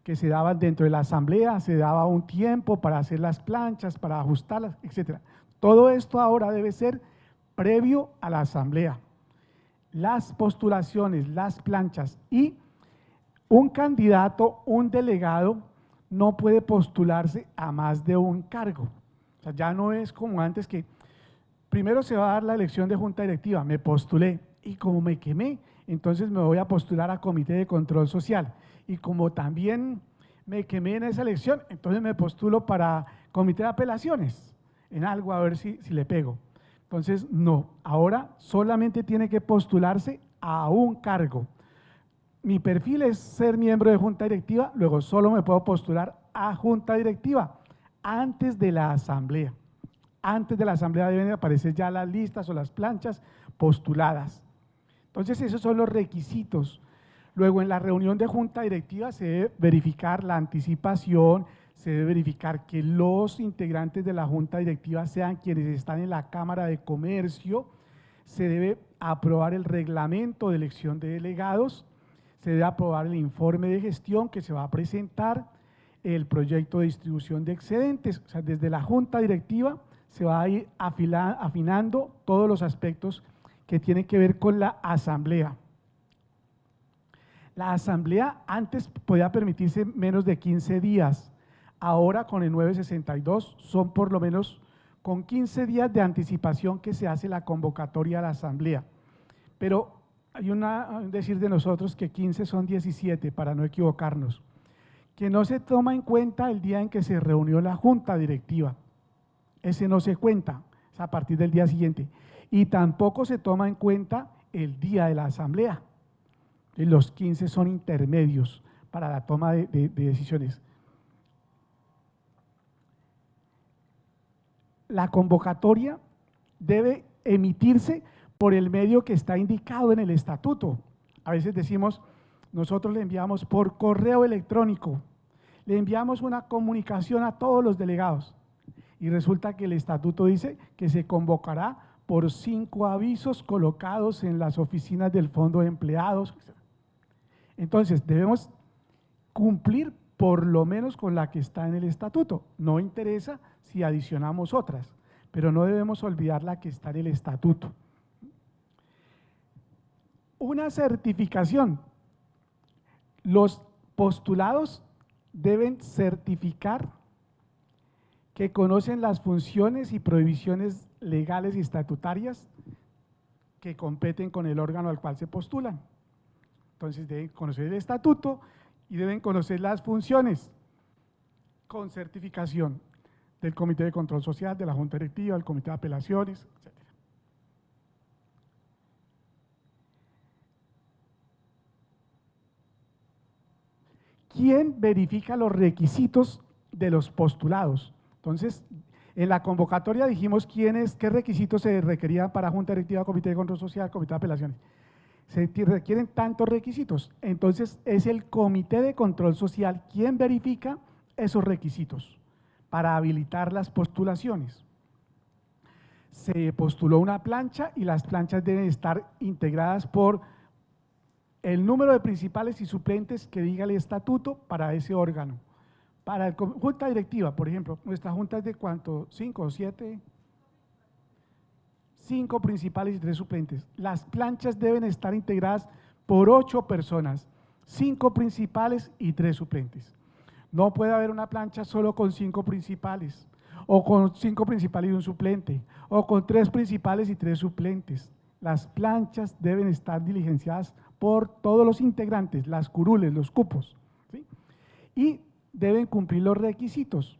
que se daban dentro de la asamblea, se daba un tiempo para hacer las planchas, para ajustarlas, etc. Todo esto ahora debe ser previo a la asamblea. Las postulaciones, las planchas y un candidato, un delegado, no puede postularse a más de un cargo. O sea, ya no es como antes que primero se va a dar la elección de junta directiva, me postulé y como me quemé, entonces me voy a postular a comité de control social y como también me quemé en esa elección, entonces me postulo para comité de apelaciones, en algo a ver si le pego. Entonces, no, ahora solamente tiene que postularse a un cargo. Mi perfil es ser miembro de junta directiva, luego solo me puedo postular a junta directiva antes de la asamblea. Antes de la asamblea deben aparecer ya las listas o las planchas postuladas. Entonces, esos son los requisitos. Luego, en la reunión de junta directiva se debe verificar la anticipación, se debe verificar que los integrantes de la junta directiva sean quienes están en la Cámara de Comercio, se debe aprobar el reglamento de elección de delegados, se debe aprobar el informe de gestión que se va a presentar, el proyecto de distribución de excedentes. O sea, desde la junta directiva se va a ir afinando todos los aspectos que tienen que ver con la asamblea. La asamblea antes podía permitirse menos de 15 días, ahora con el 962 son por lo menos con 15 días de anticipación que se hace la convocatoria a la asamblea. Pero hay un decir de nosotros que 15 son 17 para no equivocarnos, que no se toma en cuenta el día en que se reunió la junta directiva, ese no se cuenta, es a partir del día siguiente, y tampoco se toma en cuenta el día de la asamblea. Y los 15 son intermedios para la toma de decisiones. La convocatoria debe emitirse por el medio que está indicado en el estatuto. A veces decimos, nosotros le enviamos por correo electrónico, le enviamos una comunicación a todos los delegados y resulta que el estatuto dice que se convocará por 5 avisos colocados en las oficinas del Fondo de Empleados. Entonces, debemos cumplir por lo menos con la que está en el estatuto. No interesa si adicionamos otras, pero no debemos olvidar la que está en el estatuto. Una certificación. Los postulados deben certificar que conocen las funciones y prohibiciones legales y estatutarias que competen con el órgano al cual se postulan. Entonces deben conocer el estatuto y deben conocer las funciones con certificación del Comité de Control Social, de la Junta Directiva, del Comité de Apelaciones, etc. ¿Quién verifica los requisitos de los postulados? Entonces, en la convocatoria dijimos qué requisitos se requerían para Junta Directiva, Comité de Control Social, Comité de Apelaciones. Se requieren tantos requisitos, entonces es el Comité de Control Social quien verifica esos requisitos para habilitar las postulaciones. Se postuló una plancha y las planchas deben estar integradas por el número de principales y suplentes que diga el estatuto para ese órgano. Para la junta directiva, por ejemplo, nuestra junta es de ¿cuánto? ¿5 o 7? 5 principales y 3 suplentes. Las planchas deben estar integradas por 8 personas, 5 principales y 3 suplentes. No puede haber una plancha solo con 5 principales, o con 5 principales y un suplente, o con 3 principales y 3 suplentes. Las planchas deben estar diligenciadas por todos los integrantes, las curules, los cupos, ¿sí? Y deben cumplir los requisitos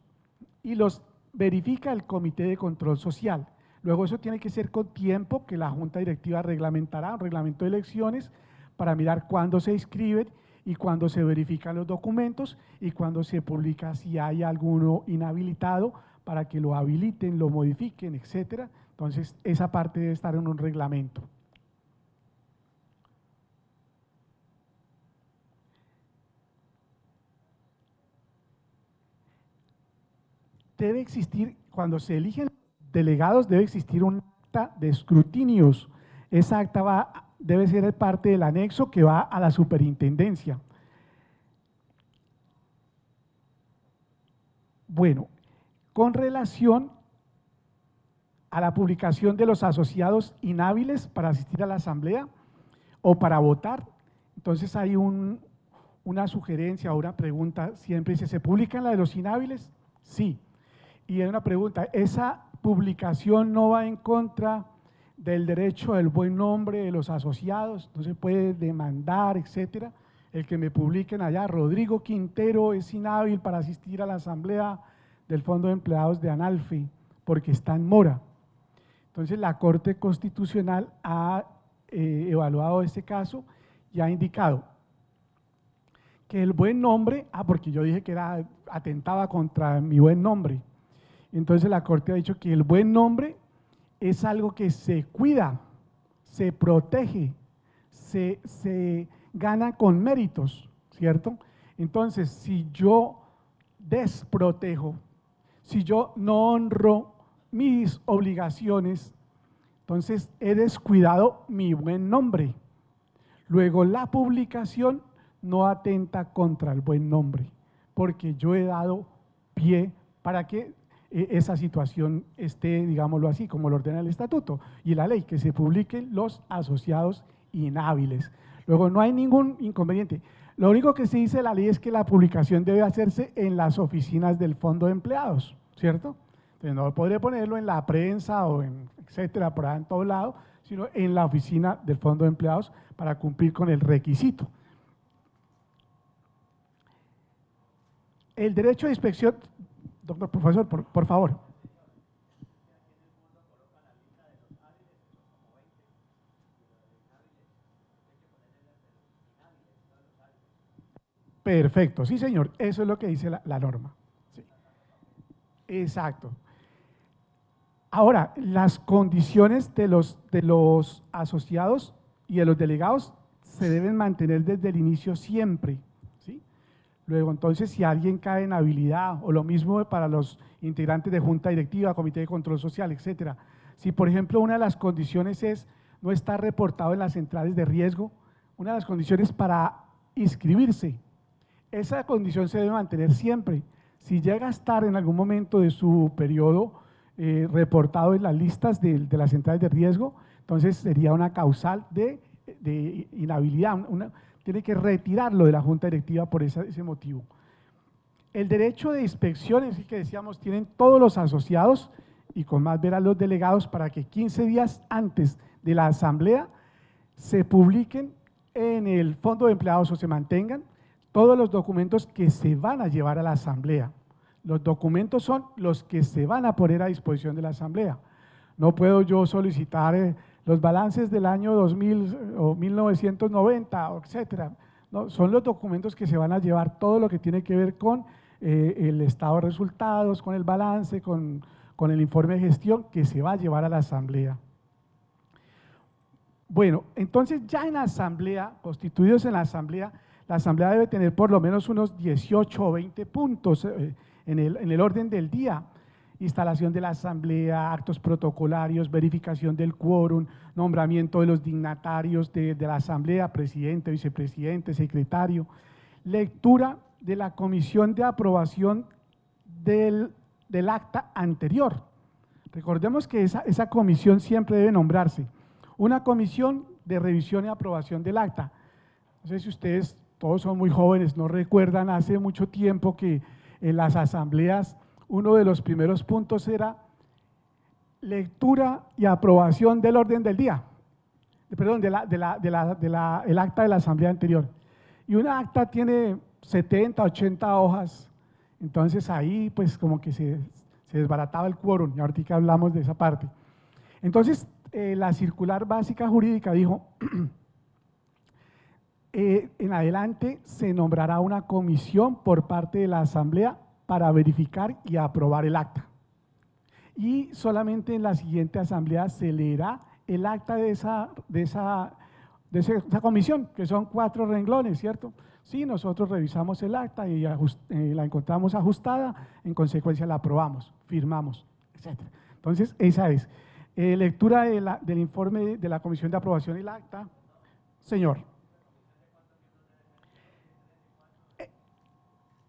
y los verifica el Comité de Control Social. Luego eso tiene que ser con tiempo que la Junta Directiva reglamentará, un reglamento de elecciones, para mirar cuándo se inscriben y cuándo se verifican los documentos y cuándo se publica si hay alguno inhabilitado para que lo habiliten, lo modifiquen, etcétera. Entonces, esa parte debe estar en un reglamento. Debe existir, cuando se eligen delegados debe existir un acta de escrutinios. Esa acta debe ser parte del anexo que va a la superintendencia. Bueno, con relación a la publicación de los asociados inhábiles para asistir a la asamblea o para votar, entonces hay una sugerencia o una pregunta, siempre dice, ¿se publican la de los inhábiles? Sí. Y hay una pregunta, ¿esa publicación no va en contra del derecho al buen nombre de los asociados? No se puede demandar, etcétera. El que me publiquen allá, Rodrigo Quintero es inhábil para asistir a la asamblea del Fondo de Empleados de Analfe, porque está en mora. Entonces la Corte Constitucional ha evaluado este caso y ha indicado que el buen nombre, porque yo dije que atentaba contra mi buen nombre, entonces la Corte ha dicho que el buen nombre es algo que se cuida, se protege, se gana con méritos, ¿cierto? Entonces, si yo desprotejo, si yo no honro mis obligaciones, entonces he descuidado mi buen nombre. Luego, la publicación no atenta contra el buen nombre, porque yo he dado pie para que esa situación esté, digámoslo así, como lo ordena el estatuto y la ley, que se publiquen los asociados inhábiles. Luego, no hay ningún inconveniente. Lo único que se dice en la ley es que la publicación debe hacerse en las oficinas del Fondo de Empleados, ¿cierto? Entonces, no podré ponerlo en la prensa o en etcétera, por ahí en todo lado, sino en la oficina del Fondo de Empleados para cumplir con el requisito. El derecho de inspección, doctor profesor, por favor. Perfecto, sí señor, eso es lo que dice la norma. Sí. Exacto. Ahora, las condiciones de los asociados y de los delegados se deben mantener desde el inicio siempre, ¿sí? Luego, entonces, si alguien cae en habilidad, o lo mismo para los integrantes de junta directiva, comité de control social, etcétera. Si, por ejemplo, una de las condiciones es no estar reportado en las centrales de riesgo, una de las condiciones para inscribirse, esa condición se debe mantener siempre. Si llega a estar en algún momento de su periodo reportado en las listas de las centrales de riesgo, entonces sería una causal de inhabilidad, tiene que retirarlo de la junta directiva por ese motivo. El derecho de inspección, es el que decíamos, tienen todos los asociados y con más veras los delegados para que 15 días antes de la asamblea se publiquen en el Fondo de Empleados o se mantengan todos los documentos que se van a llevar a la asamblea. Los documentos son los que se van a poner a disposición de la asamblea. No puedo yo solicitar los balances del año 2000 o 1990, etcétera. No, son los documentos que se van a llevar, todo lo que tiene que ver con el estado de resultados, con el balance, con el informe de gestión que se va a llevar a la asamblea. Bueno, entonces ya en la asamblea, constituidos en la asamblea debe tener por lo menos unos 18 o 20 puntos en el orden del día. Instalación de la asamblea, actos protocolarios, verificación del quórum, nombramiento de los dignatarios de la asamblea, presidente, vicepresidente, secretario, lectura de la comisión de aprobación del acta anterior. Recordemos que esa comisión siempre debe nombrarse, una comisión de revisión y aprobación del acta. No sé si ustedes, todos son muy jóvenes, no recuerdan hace mucho tiempo que en las asambleas uno de los primeros puntos era lectura y aprobación del orden del día, perdón, el acta de la asamblea anterior. Y una acta tiene 70, 80 hojas, entonces ahí pues como que se desbarataba el quórum, y ahorita hablamos de esa parte. Entonces la circular básica jurídica dijo, en adelante se nombrará una comisión por parte de la asamblea para verificar y aprobar el acta. Y solamente en la siguiente asamblea se leerá el acta de esa comisión, que son 4 renglones, ¿cierto? Sí, nosotros revisamos el acta y la encontramos ajustada, en consecuencia la aprobamos, firmamos, etc. Entonces, esa es. Lectura del informe de la Comisión de Aprobación y el acta. Señor.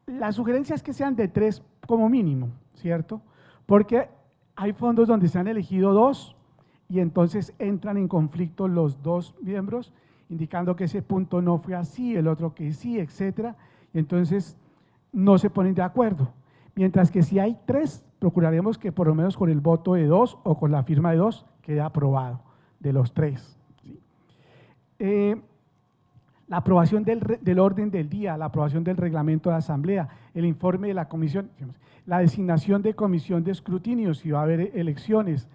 La sugerencia es que sean de 3 como mínimo, ¿cierto? Porque hay fondos donde se han elegido 2 y entonces entran en conflicto los 2 miembros, indicando que ese punto no fue así, el otro que sí, etcétera, y entonces no se ponen de acuerdo. Mientras que si hay 3, procuraremos que por lo menos con el voto de 2 o con la firma de 2 quede aprobado, de los 3. ¿Sí? La aprobación del orden del día, la aprobación del reglamento de asamblea, el informe de la comisión, la designación de comisión de escrutinio, si va a haber elecciones,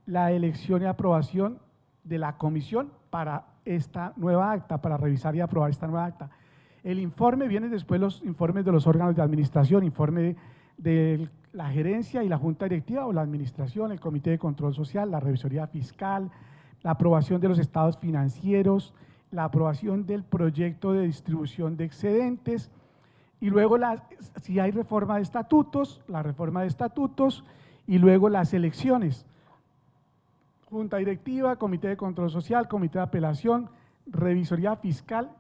la elección y aprobación de la comisión para esta nueva acta, para revisar y aprobar esta nueva acta. El informe, vienen después los informes de los órganos de administración, informe de la gerencia y la junta directiva o la administración, el comité de control social, la revisoría fiscal, la aprobación de los estados financieros, la aprobación del proyecto de distribución de excedentes y luego si hay reforma de estatutos, la reforma de estatutos y luego las elecciones. Junta directiva, comité de control social, comité de apelación, revisoría fiscal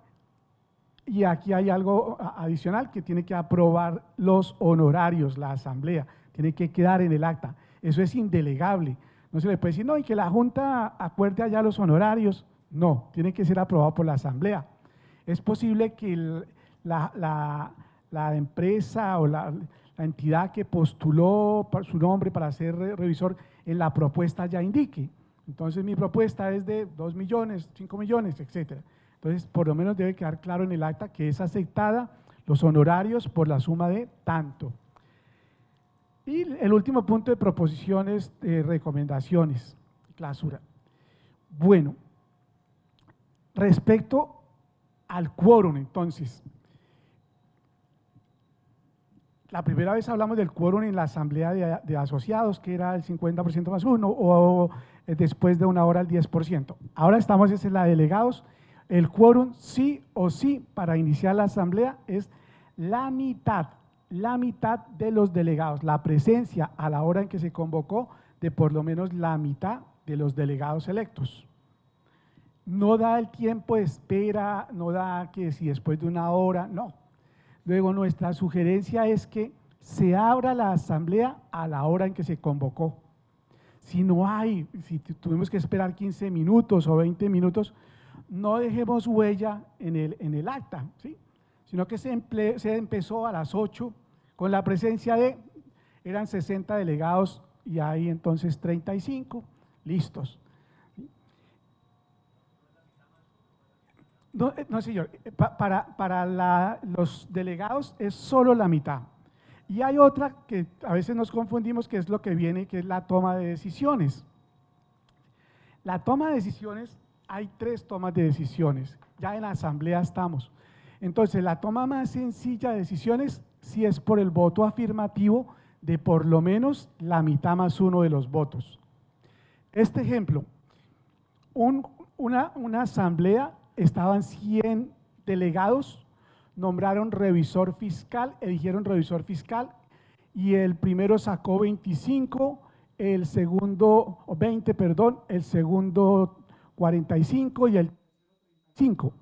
y aquí hay algo adicional que tiene que aprobar los honorarios, la asamblea, tiene que quedar en el acta. Eso es indelegable. No se le puede decir, no, y que la junta acuerde allá los honorarios. No, tiene que ser aprobado por la asamblea. Es posible que la empresa o la entidad que postuló su nombre para ser revisor en la propuesta ya indique. Entonces mi propuesta es de 2 millones, 5 millones, etcétera. Entonces por lo menos debe quedar claro en el acta que es aceptada los honorarios por la suma de tanto. Y el último punto de proposiciones, recomendaciones, clausura. Bueno. Respecto al quórum, entonces, la primera vez hablamos del quórum en la asamblea de asociados, que era el 50% más 1, o después de 1 hora el 10%. Ahora estamos en la de delegados, el quórum sí o sí para iniciar la asamblea es la mitad de los delegados, la presencia a la hora en que se convocó de por lo menos la mitad de los delegados electos. No da el tiempo de espera, no da que si después de 1 hora, no. Luego nuestra sugerencia es que se abra la asamblea a la hora en que se convocó. Si tuvimos que esperar 15 minutos o 20 minutos, no dejemos huella en el acta, ¿sí? Sino que se empezó a las 8 con la presencia eran 60 delegados y hay entonces 35, listos. No, señor, para los delegados es solo la mitad. Y hay otra que a veces nos confundimos, que es lo que viene, que es la toma de decisiones. La toma de decisiones, hay 3 tomas de decisiones, ya en la asamblea estamos. Entonces, la toma más sencilla de decisiones, si es por el voto afirmativo de por lo menos la mitad más 1 de los votos. Este ejemplo, una asamblea, estaban 100 delegados, nombraron revisor fiscal, eligieron revisor fiscal y el primero sacó 25, el segundo, 20, perdón, el segundo 45 y el 5,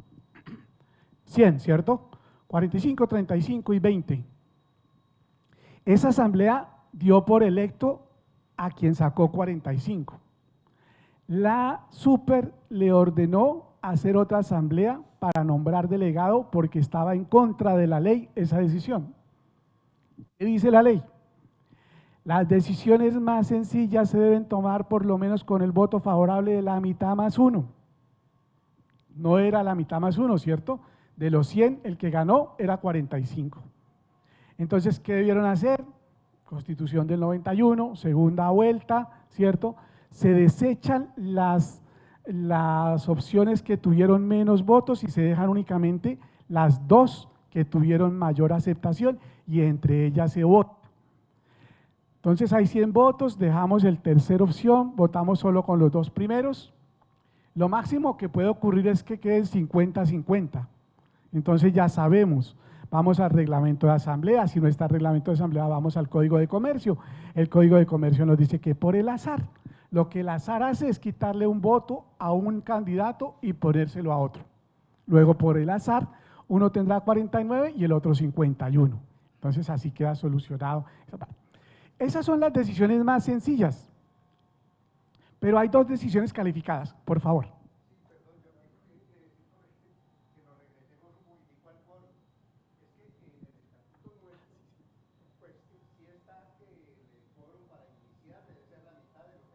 100, ¿cierto? 45, 35 y 20. Esa asamblea dio por electo a quien sacó 45. La super le ordenó hacer otra asamblea para nombrar delegado porque estaba en contra de la ley esa decisión. ¿Qué dice la ley? Las decisiones más sencillas se deben tomar por lo menos con el voto favorable de la mitad más 1. No era la mitad más 1, ¿cierto? De los 100, el que ganó era 45. Entonces, ¿qué debieron hacer? Constitución del 91, segunda vuelta, ¿cierto? Se desechan las opciones que tuvieron menos votos y se dejan únicamente las 2 que tuvieron mayor aceptación y entre ellas se vota. Entonces hay 100 votos, dejamos el tercera opción, votamos solo con los 2 primeros. Lo máximo que puede ocurrir es que queden 50-50. Entonces ya sabemos, vamos al reglamento de asamblea, si no está el reglamento de asamblea vamos al código de comercio. El código de comercio nos dice que por el azar, lo que el azar hace es quitarle un voto a un candidato y ponérselo a otro. Luego por el azar uno tendrá 49 y el otro 51. Entonces así queda solucionado esa parte. Esas son las decisiones más sencillas, pero hay dos decisiones calificadas, por favor.